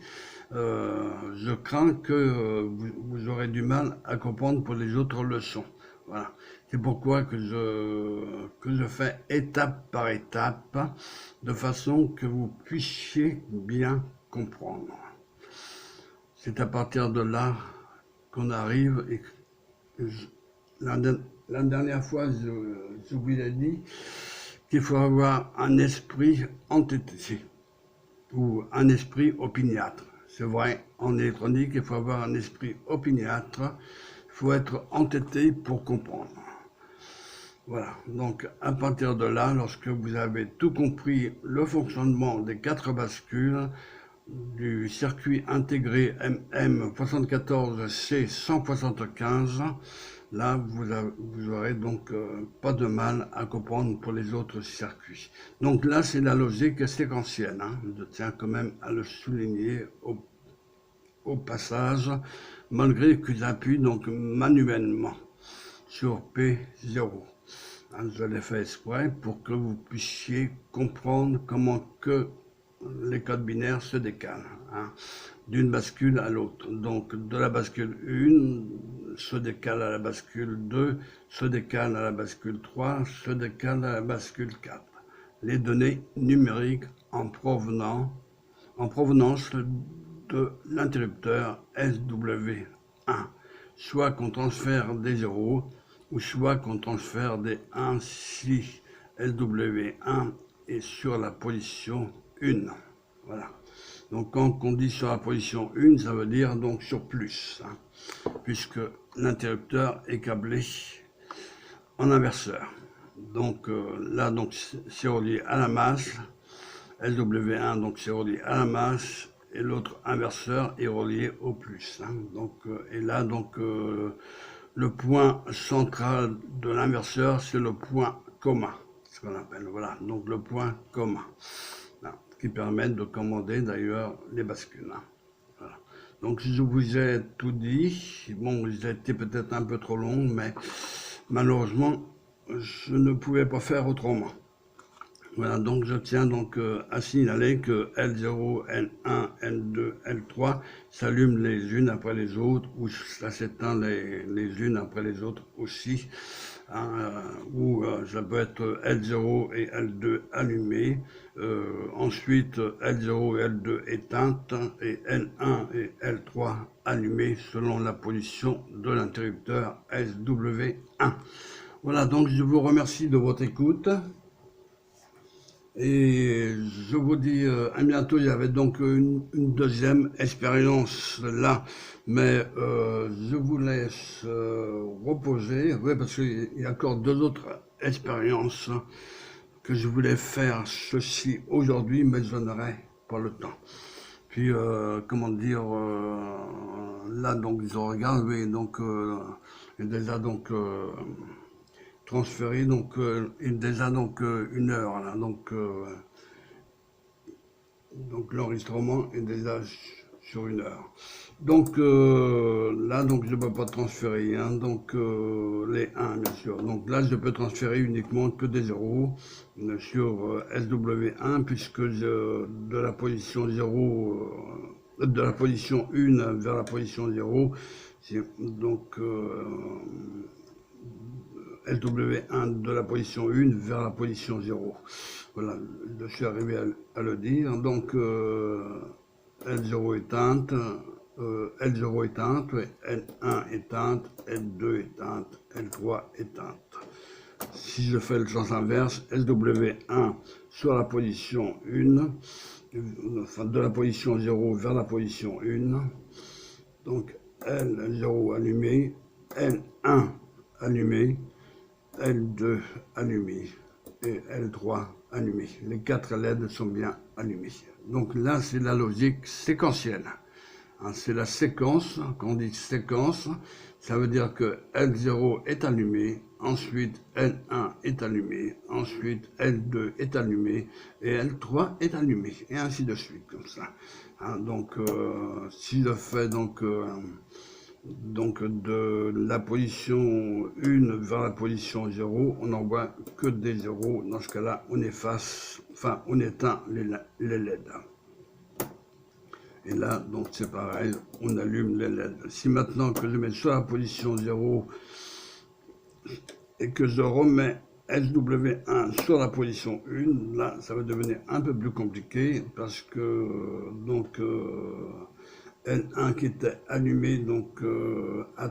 je crains que vous aurez du mal à comprendre pour les autres leçons. Voilà. C'est pourquoi que je fais étape par étape, de façon que vous puissiez bien comprendre. C'est à partir de là qu'on arrive et la dernière fois, je vous l'ai dit qu'il faut avoir un esprit entêté ou un esprit opiniâtre. C'est vrai, en électronique, il faut avoir un esprit opiniâtre, il faut être entêté pour comprendre. Voilà, donc à partir de là, lorsque vous avez tout compris le fonctionnement des 4 bascules, du circuit intégré MM74C175, là vous aurez donc pas de mal à comprendre pour les autres circuits. Donc là c'est la logique séquentielle, hein. Je tiens quand même à le souligner au passage, malgré que j'appuie donc manuellement sur P0. Je l'ai fait exprès pour que vous puissiez comprendre comment que les codes binaires se décalent, hein, d'une bascule à l'autre. Donc de la bascule 1 se décale à la bascule 2, se décale à la bascule 3, se décale à la bascule 4. Les données numériques en provenance de l'interrupteur SW1, soit qu'on transfère des zéros, ou soit qu'on transfère des 1 si LW1 est sur la position 1. Voilà. Donc quand on dit sur la position 1, ça veut dire donc sur plus, hein, puisque l'interrupteur est câblé en inverseur. Donc là, donc c'est relié à la masse, LW1 donc c'est relié à la masse, et l'autre inverseur est relié au plus. Hein. Donc, et là donc le point central de l'inverseur, c'est le point commun, ce qu'on appelle, voilà, donc le point commun, hein, qui permet de commander d'ailleurs les bascules. Hein. Voilà. Donc je vous ai tout dit, bon, j'ai été peut-être un peu trop long, mais malheureusement, je ne pouvais pas faire autrement. Voilà, donc je tiens donc à signaler que L0, L1, L2, L3 s'allument les unes après les autres, ou ça s'éteint les unes après les autres aussi, hein, ou ça peut être L0 et L2 allumés, ensuite L0 et L2 éteintes, et L1 et L3 allumés selon la position de l'interrupteur SW1. Voilà, donc je vous remercie de votre écoute. Et je vous dis à bientôt. Il y avait donc une deuxième expérience là, mais je vous laisse reposer, oui, parce qu'il y a encore 2 autres expériences que je voulais faire ceci aujourd'hui, mais je n'aurai pas le temps. Puis comment dire, là donc je regarde, oui, donc il y a déjà donc transféré, donc il y a déjà donc 1 heure là, donc Donc l'enregistrement est déjà sur 1 heure. Donc là, donc je ne peux pas transférer, hein, donc les 1 bien sûr. Donc là, je peux transférer uniquement que des 0 sur SW1 puisque de la position 0, de la position 1 vers la position 0, donc SW1 de la position 1 vers la position 0. Voilà, je suis arrivé à le dire. Donc L0 éteinte, L0 éteinte, L1 éteinte, L2 éteinte, L3 éteinte. Si je fais le sens inverse, SW1 sur la position 1, enfin de la position 0 vers la position 1, donc L0 allumé, L1 allumé, L2 allumé et L3 allumé. Les 4 LED sont bien allumés. Donc là, c'est la logique séquentielle. Hein, c'est la séquence. Quand on dit séquence, ça veut dire que L0 est allumé, ensuite L1 est allumé, ensuite L2 est allumé et L3 est allumé, et ainsi de suite, comme ça. Hein, donc, si je fais donc de la position 1 vers la position 0, on n'en voit que des 0. Dans ce cas-là, on efface, enfin, on éteint les LED. Et là, donc c'est pareil, on allume les LED. Si maintenant que je mets sur la position 0 et que je remets SW1 sur la position 1, là, ça va devenir un peu plus compliqué parce que, donc, L1 qui était allumé, donc a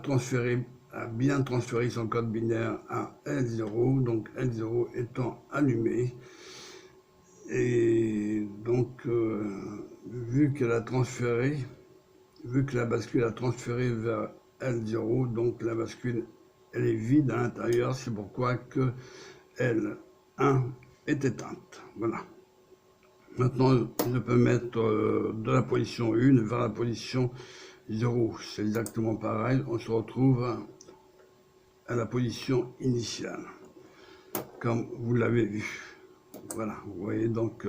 bien transféré son code binaire à L0, donc L0 étant allumé. Et donc, vu que la bascule a transféré vers L0, donc la bascule, elle est vide à l'intérieur, c'est pourquoi que L1 est éteinte. Voilà. Maintenant, je peux mettre de la position 1 vers la position 0. C'est exactement pareil. On se retrouve à la position initiale, comme vous l'avez vu. Voilà, vous voyez donc...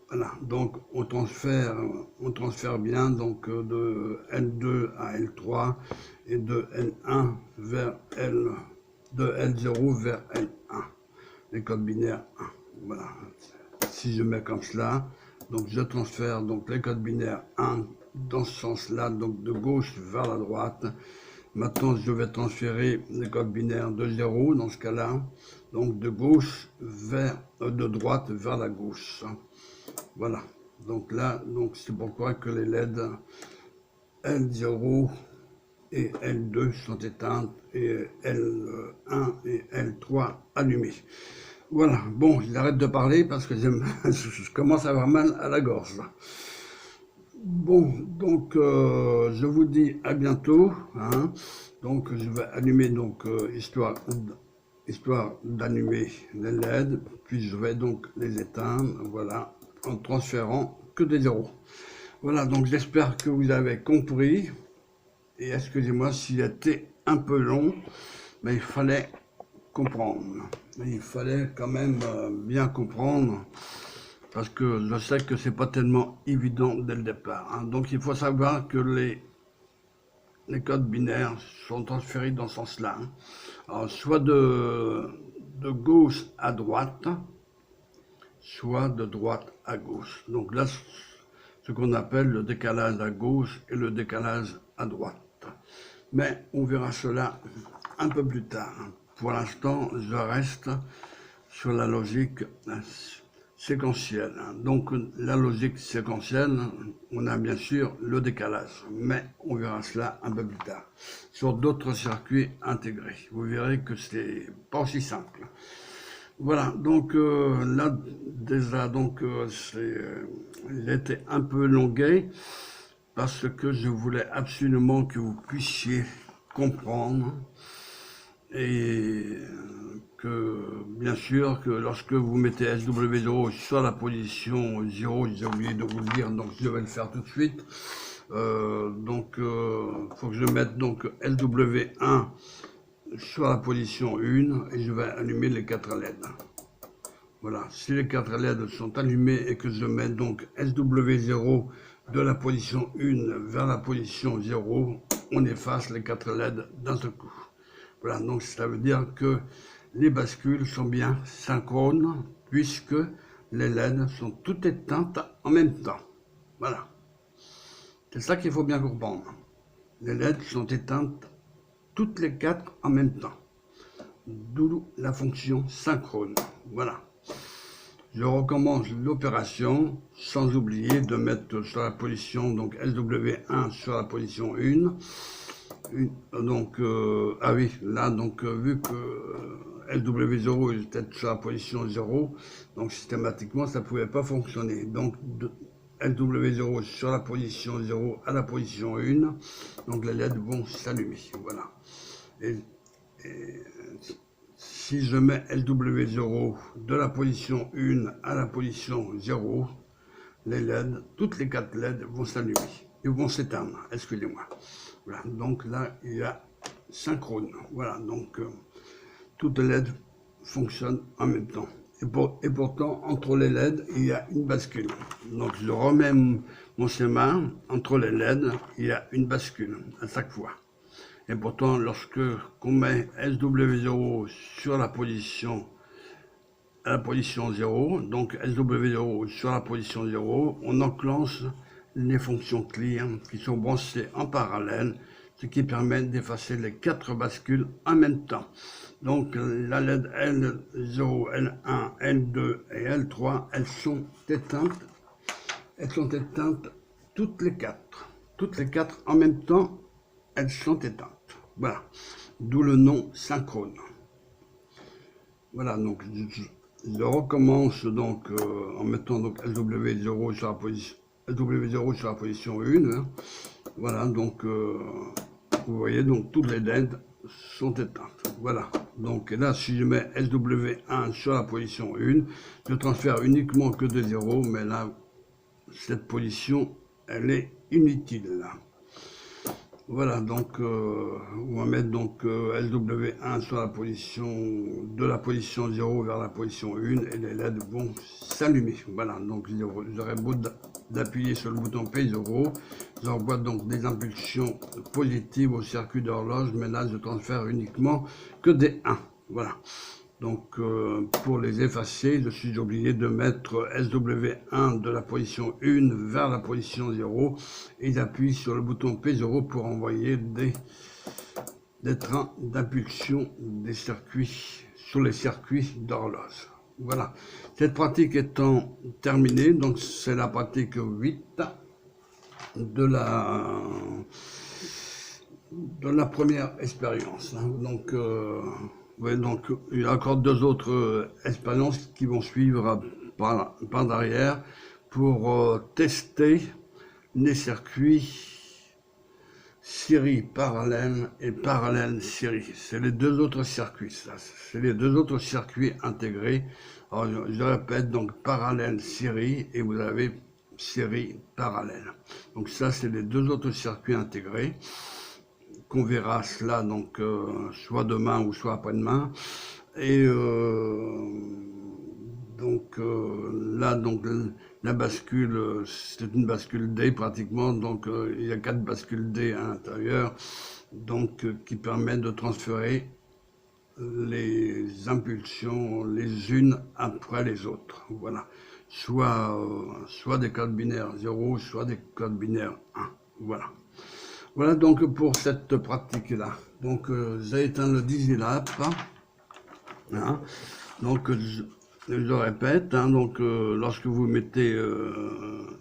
voilà, donc on transfère bien donc de L2 à L3 et de L1 vers de L0 vers L1. Les codes binaires 1. Voilà. Si je mets comme cela, donc je transfère donc les codes binaires 1 dans ce sens-là, donc de gauche vers la droite. Maintenant, je vais transférer les codes binaires de 0 dans ce cas-là, donc de gauche vers de droite vers la gauche. Voilà. Donc là, donc c'est pourquoi que les LED L0 et L2 sont éteintes et L1 et L3 allumées. Voilà, bon, j'arrête de parler parce que je commence à avoir mal à la gorge. Bon, donc je vous dis à bientôt. Hein. Donc je vais allumer, donc histoire d'allumer les LED, puis je vais donc les éteindre, voilà, en transférant que des zéros. Voilà, donc j'espère que vous avez compris. Et excusez-moi s'il était un peu long, mais il fallait comprendre. Il fallait quand même bien comprendre, parce que je sais que c'est pas tellement évident dès le départ. Hein. Donc il faut savoir que les codes binaires sont transférés dans ce sens-là. Hein. Alors, soit de gauche à droite, soit de droite à gauche. Donc là, ce qu'on appelle le décalage à gauche et le décalage à droite. Mais on verra cela un peu plus tard. Pour l'instant, je reste sur la logique séquentielle. Donc la logique séquentielle, on a bien sûr le décalage, mais on verra cela un peu plus tard. Sur d'autres circuits intégrés, vous verrez que c'est pas aussi simple. Voilà, donc là déjà, donc j'étais un peu longué parce que je voulais absolument que vous puissiez comprendre et que bien sûr que lorsque vous mettez SW0 sur la position 0, j'ai oublié de vous le dire, donc je vais le faire tout de suite. Donc faut que je mette donc SW1 sur la position 1 et je vais allumer les 4 LED. Voilà, si les 4 LED sont allumés et que je mets donc SW0 de la position 1 vers la position 0, on efface les 4 LED d'un seul coup. Voilà, donc ça veut dire que les bascules sont bien synchrones puisque les LED sont toutes éteintes en même temps. Voilà. C'est ça qu'il faut bien comprendre. Les LED sont éteintes toutes les 4 en même temps. D'où la fonction synchrone. Voilà. Je recommence l'opération sans oublier de mettre sur la position donc SW1 sur la position 1. Donc, ah oui, là, donc, vu que SW0 était sur la position 0, donc systématiquement, ça ne pouvait pas fonctionner. Donc, SW0 sur la position 0 à la position 1, donc les LED vont s'allumer. Voilà. Et si je mets LW0 de la position 1 à la position 0, les LED, toutes les 4 LED vont s'allumer. Ils vont s'éteindre, excusez-moi. Voilà, donc là, il y a synchrone. Voilà, donc toutes les LED fonctionnent en même temps. Et pourtant, entre les LED, il y a une bascule. Donc je remets mon schéma, entre les LED, il y a une bascule à chaque fois. Et pourtant, lorsque on met SW0 sur la position, à la position 0, donc SW0 sur la position 0, on enclenche les fonctions clear qui sont branchées en parallèle, ce qui permet d'effacer les 4 bascules en même temps. Donc la LED L0, L1, L2 et L3, elles sont éteintes toutes les 4. Toutes les 4 en même temps, elles sont éteintes. Voilà, d'où le nom synchrone. Voilà, donc je recommence donc en mettant donc SW0 sur la position 1. Hein. Voilà, donc vous voyez, donc toutes les LED sont éteintes. Voilà, donc là, si je mets SW1 sur la position 1, je transfère uniquement que de 0, mais là, cette position, elle est inutile. Là. Voilà, donc on va mettre donc SW1 sur la position, de la position 0 vers la position 1 et les LED vont s'allumer. Voilà, donc j'aurai beau d'appuyer sur le bouton P0, j'envoie donc des impulsions positives au circuit d'horloge, mais là je transfère uniquement que des 1. Voilà. Donc, pour les effacer, je suis obligé de mettre SW1 de la position 1 vers la position 0 et j'appuie sur le bouton P0 pour envoyer des trains d'impulsion des circuits sur les circuits d'horloge. Voilà. Cette pratique étant terminée, donc c'est la pratique 8 de la première expérience. Donc, ouais, donc il y a encore 2 autres expériences qui vont suivre par derrière pour tester les circuits série parallèle et parallèle série. C'est les 2 autres circuits, ça. C'est les 2 autres circuits intégrés. Alors, je répète, donc parallèle série et vous avez série parallèle. Donc ça, c'est les 2 autres circuits intégrés. Qu'on verra cela donc soit demain ou soit après-demain. Et donc là, donc la bascule, c'est une bascule D pratiquement, donc il y a 4 bascules D à l'intérieur, donc qui permettent de transférer les impulsions les unes après les autres. Voilà. Soit des codes binaires 0, soit des codes binaires 1. Voilà. Voilà donc pour cette pratique-là. Donc j'ai éteint le Digilab. Hein. Donc je répète, hein, donc lorsque vous mettez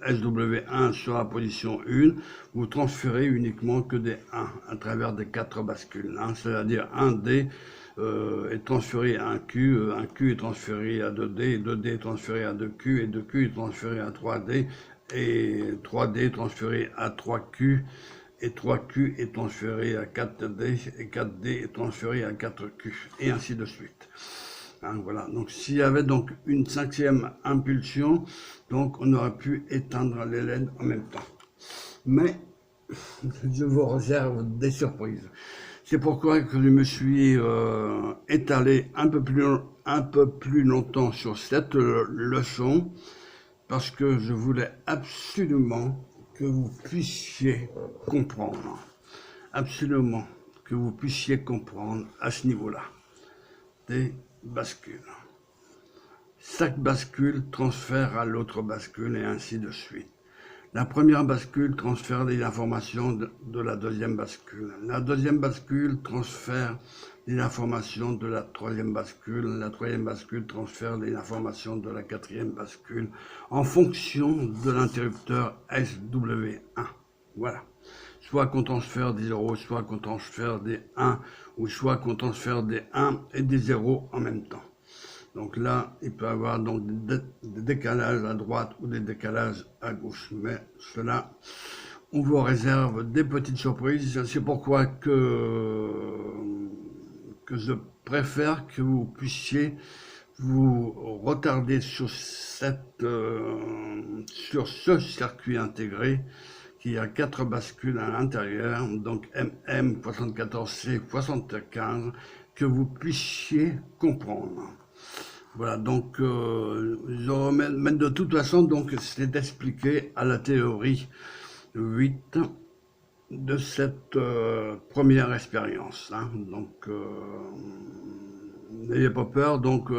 SW1 sur la position 1, vous transférez uniquement que des 1 à travers des 4 bascules. Hein, c'est-à-dire 1D est transféré à 1Q est transféré à 2D, 2D est transféré à 2Q, et 2Q est transféré à 3D, et 3D est transféré à 3Q, et 3Q est transféré à 4D, et 4D est transféré à 4Q, et ainsi de suite. Hein, voilà, donc s'il y avait donc une 5e impulsion, donc on aurait pu éteindre les LED en même temps. Mais je vous réserve des surprises. C'est pourquoi que je me suis étalé un peu plus longtemps sur cette leçon, parce que je voulais absolument que vous puissiez comprendre, absolument que vous puissiez comprendre à ce niveau-là, des bascules. Chaque bascule transfère à l'autre bascule et ainsi de suite. La première bascule transfère des informations de la deuxième bascule. La deuxième bascule transfère des informations de la troisième bascule. La troisième bascule transfère des informations de la quatrième bascule en fonction de l'interrupteur SW1. Voilà. Soit qu'on transfère des 0, soit qu'on transfère des 1, ou soit qu'on transfère des 1 et des 0 en même temps. Donc là, il peut y avoir donc des décalages à droite ou des décalages à gauche. Mais cela, on vous réserve des petites surprises. C'est pourquoi que je préfère que vous puissiez vous retarder sur ce circuit intégré qui a 4 bascules à l'intérieur, donc MM, 74C, 75, que vous puissiez comprendre. Voilà, donc mais de toute façon, donc c'est expliqué à la théorie 8 de cette première expérience. Hein. Donc, n'ayez pas peur, donc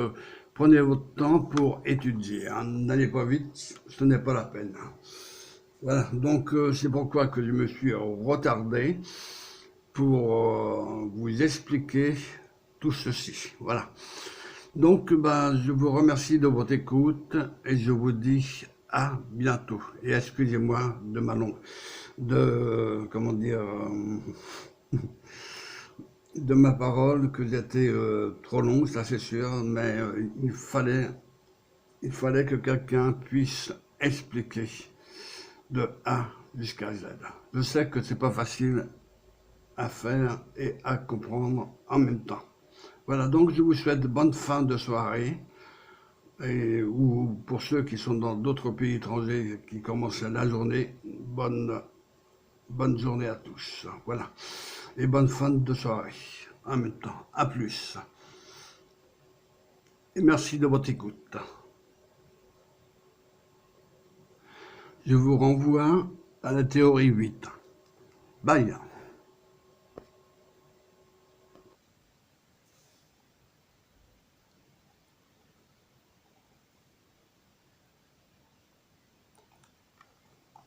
prenez votre temps pour étudier. Hein. N'allez pas vite, ce n'est pas la peine. Hein. Voilà, donc c'est pourquoi que je me suis retardé pour vous expliquer tout ceci. Voilà. Donc, je vous remercie de votre écoute et je vous dis à bientôt. Et excusez-moi de ma langue, de ma parole, que j'étais trop long, ça c'est sûr, mais il fallait que quelqu'un puisse expliquer de A jusqu'à Z. Je sais que c'est pas facile à faire et à comprendre en même temps. Voilà, donc je vous souhaite bonne fin de soirée, ou pour ceux qui sont dans d'autres pays étrangers qui commencent la journée, bonne journée à tous. Voilà, et bonne fin de soirée en même temps. À plus. Et merci de votre écoute. Je vous renvoie à la théorie 8. Bye.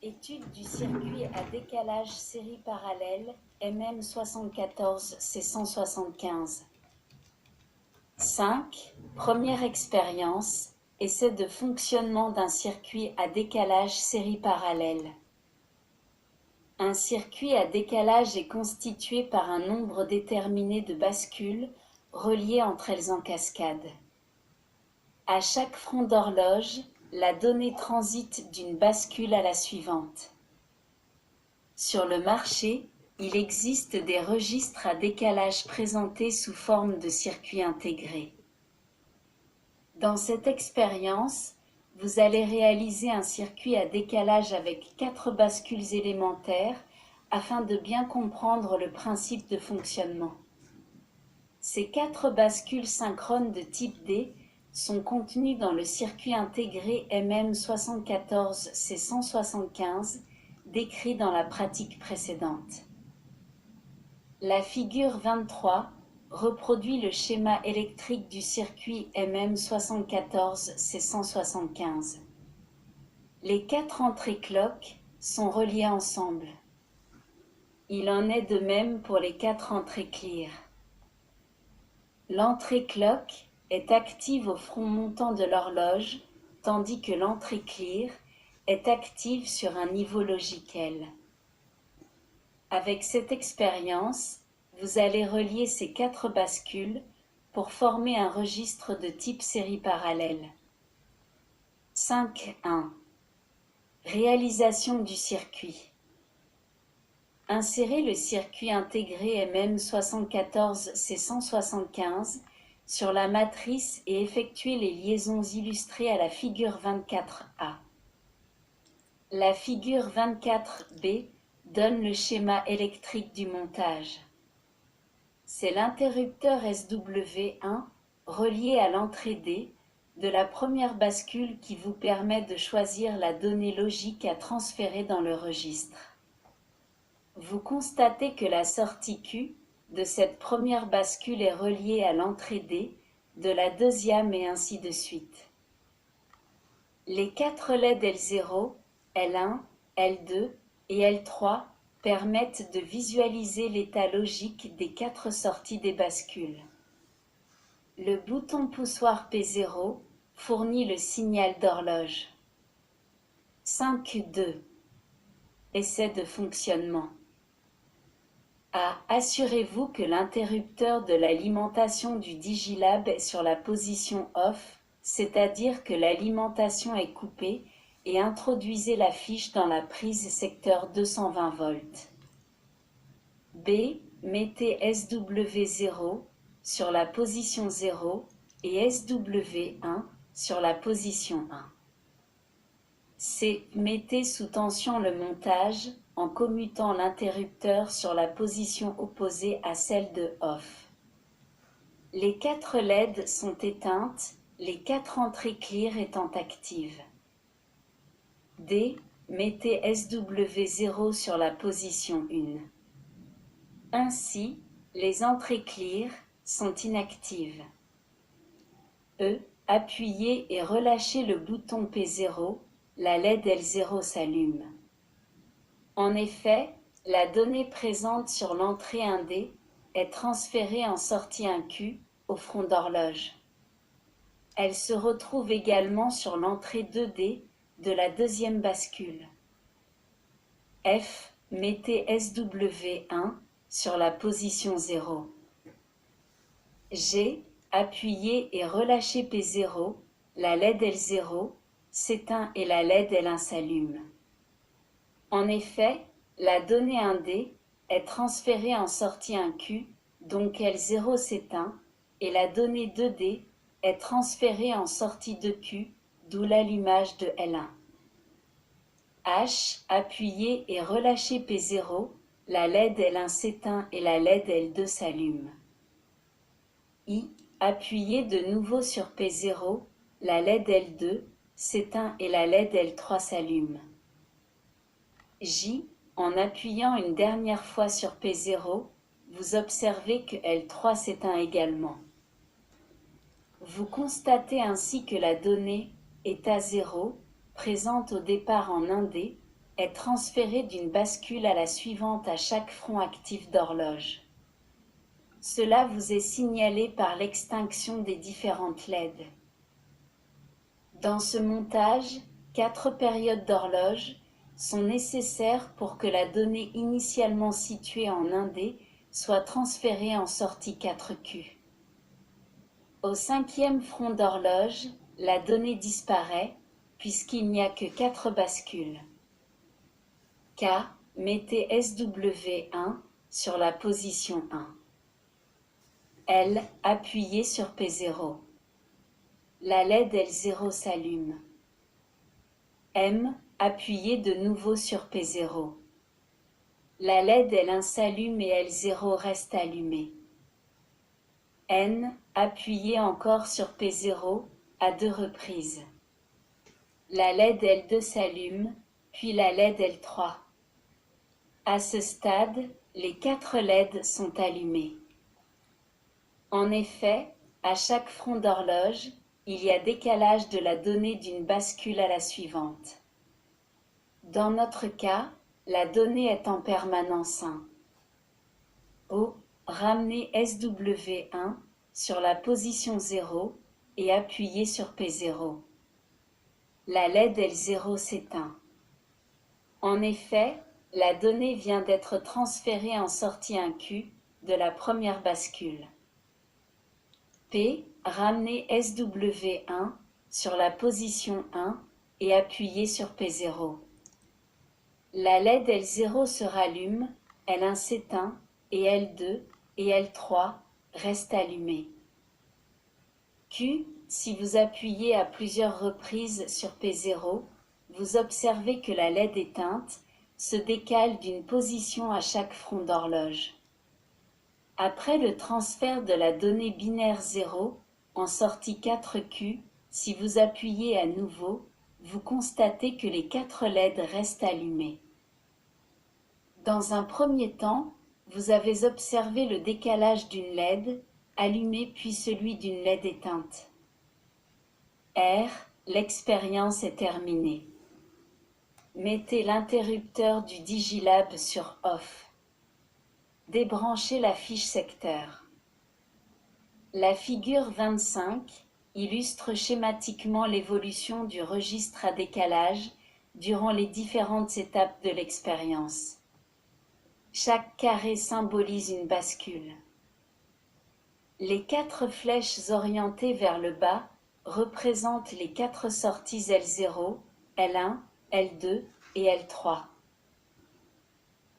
Étude du circuit à décalage série parallèle MM74C175. 5. Première expérience. Essai de fonctionnement d'un circuit à décalage série parallèle. Un circuit à décalage est constitué par un nombre déterminé de bascules reliées entre elles en cascade. À chaque front d'horloge, la donnée transite d'une bascule à la suivante. Sur le marché, il existe des registres à décalage présentés sous forme de circuits intégrés. Dans cette expérience, vous allez réaliser un circuit à décalage avec 4 bascules élémentaires afin de bien comprendre le principe de fonctionnement. Ces 4 bascules synchrones de type D sont contenues dans le circuit intégré MM74C175 décrit dans la pratique précédente. La figure 23 reproduit le schéma électrique du circuit MM74C175. Les 4 entrées clock sont reliées ensemble. Il en est de même pour les 4 entrées clear. L'entrée clock est active au front montant de l'horloge, tandis que l'entrée clear est active sur un niveau logical. Avec cette expérience, vous allez relier ces 4 bascules pour former un registre de type série parallèle. 5.1. Réalisation du circuit. Insérez le circuit intégré MM74C175 sur la matrice et effectuez les liaisons illustrées à la figure 24A. La figure 24B donne le schéma électrique du montage. c'est l'interrupteur SW1 relié à l'entrée D de la première bascule qui vous permet de choisir la donnée logique à transférer dans le registre. Vous constatez que la sortie Q de cette première bascule est reliée à l'entrée D de la deuxième et ainsi de suite. Les 4 LED L0, L1, L2 et L3 permettent de visualiser l'état logique des 4 sorties des bascules. Le bouton poussoir P0 fournit le signal d'horloge. 5.2 Essai de fonctionnement. A. Assurez-vous que l'interrupteur de l'alimentation du Digilab est sur la position off, c'est-à-dire que l'alimentation est coupée, et introduisez la fiche dans la prise secteur 220 volts. B. Mettez SW0 sur la position 0 et SW1 sur la position 1. C. Mettez sous tension le montage en commutant l'interrupteur sur la position opposée à celle de off. Les 4 LED sont éteintes, les 4 entrées clear étant actives. D. Mettez SW0 sur la position 1. Ainsi, les entrées clear sont inactives. E. Appuyez et relâchez le bouton P0, la LED L0 s'allume. En effet, la donnée présente sur l'entrée 1D est transférée en sortie 1Q au front d'horloge. Elle se retrouve également sur l'entrée 2D de la deuxième bascule. F. Mettez SW1 sur la position 0. G. Appuyez et relâchez P0, la LED L0 s'éteint et la LED L1 s'allume. En effet, la donnée 1D est transférée en sortie 1Q, donc L0 s'éteint, et la donnée 2D est transférée en sortie 2Q, d'où l'allumage de L1. H. Appuyez et relâchez P0, la LED L1 s'éteint et la LED L2 s'allume. I. Appuyez de nouveau sur P0, la LED L2 s'éteint et la LED L3 s'allume. J. En appuyant une dernière fois sur P0, vous observez que L3 s'éteint également. Vous constatez ainsi que la donnée état 0, présente au départ en 1D, est transférée d'une bascule à la suivante à chaque front actif d'horloge. Cela vous est signalé par l'extinction des différentes LED. Dans ce montage, 4 périodes d'horloge sont nécessaires pour que la donnée initialement située en 1D soit transférée en sortie 4Q. Au 5e front d'horloge, la donnée disparaît puisqu'il n'y a que 4 bascules. K. Mettez SW1 sur la position 1. L. Appuyez sur P0. La LED L0 s'allume. M. Appuyez de nouveau sur P0. La LED L1 s'allume et L0 reste allumée. N. Appuyez encore sur P0 à 2 reprises. La LED L2 s'allume, puis la LED L3. À ce stade, les 4 LED sont allumées. En effet, à chaque front d'horloge, il y a décalage de la donnée d'une bascule à la suivante. Dans notre cas, la donnée est en permanence 1. O. Ramenez SW1 sur la position 0 et appuyez sur P0. La LED L0 s'éteint. En effet, la donnée vient d'être transférée en sortie 1Q de la première bascule. P. Ramenez SW1 sur la position 1 et appuyez sur P0. La LED L0 se rallume, L1 s'éteint et L2 et L3 restent allumées. Q. Si vous appuyez à plusieurs reprises sur P0, vous observez que la LED éteinte se décale d'une position à chaque front d'horloge. Après le transfert de la donnée binaire 0 en sortie 4Q, si vous appuyez à nouveau, vous constatez que les 4 LED restent allumés. Dans un premier temps, vous avez observé le décalage d'une LED allumée puis celui d'une LED éteinte. L'expérience est terminée. Mettez l'interrupteur du Digilab sur Off. Débranchez la fiche secteur. La figure 25 illustre schématiquement l'évolution du registre à décalage durant les différentes étapes de l'expérience. Chaque carré symbolise une bascule. Les 4 flèches orientées vers le bas représentent les 4 sorties L0, L1, L2 et L3.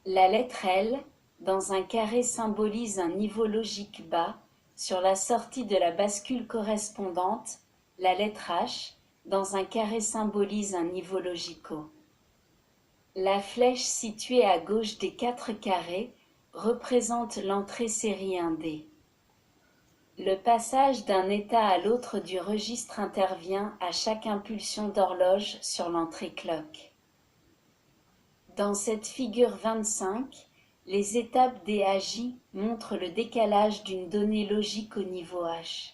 La lettre L, dans un carré, symbolise un niveau logique bas sur la sortie de la bascule correspondante. La lettre H, dans un carré, symbolise un niveau logique haut. La flèche située à gauche des 4 carrés représente l'entrée série 1D. Le passage d'un état à l'autre du registre intervient à chaque impulsion d'horloge sur l'entrée clock. Dans cette figure 25, les étapes DAJ montrent le décalage d'une donnée logique au niveau H.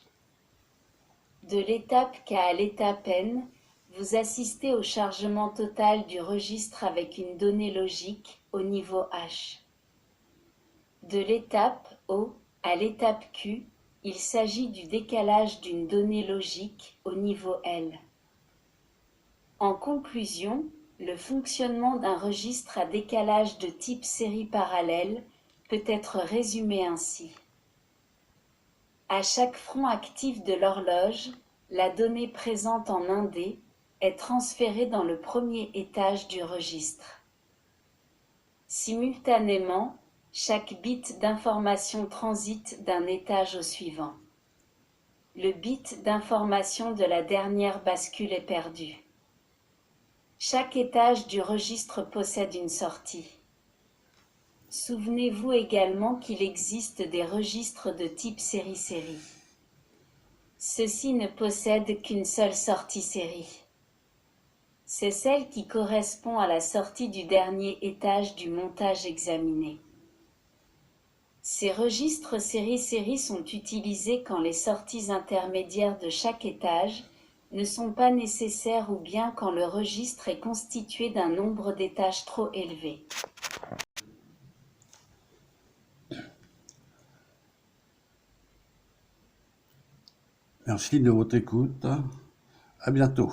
De l'étape K à l'étape N, vous assistez au chargement total du registre avec une donnée logique au niveau H. De l'étape O à l'étape Q, il s'agit du décalage d'une donnée logique au niveau L. En conclusion, le fonctionnement d'un registre à décalage de type série parallèle peut être résumé ainsi. À chaque front actif de l'horloge, la donnée présente en 1D est transférée dans le premier étage du registre. Simultanément, chaque bit d'information transite d'un étage au suivant. Le bit d'information de la dernière bascule est perdu. Chaque étage du registre possède une sortie. Souvenez-vous également qu'il existe des registres de type série-série. Ceux-ci ne possèdent qu'une seule sortie série. C'est celle qui correspond à la sortie du dernier étage du montage examiné. Ces registres série-série sont utilisés quand les sorties intermédiaires de chaque étage ne sont pas nécessaires ou bien quand le registre est constitué d'un nombre d'étages trop élevé. Merci de votre écoute. À bientôt.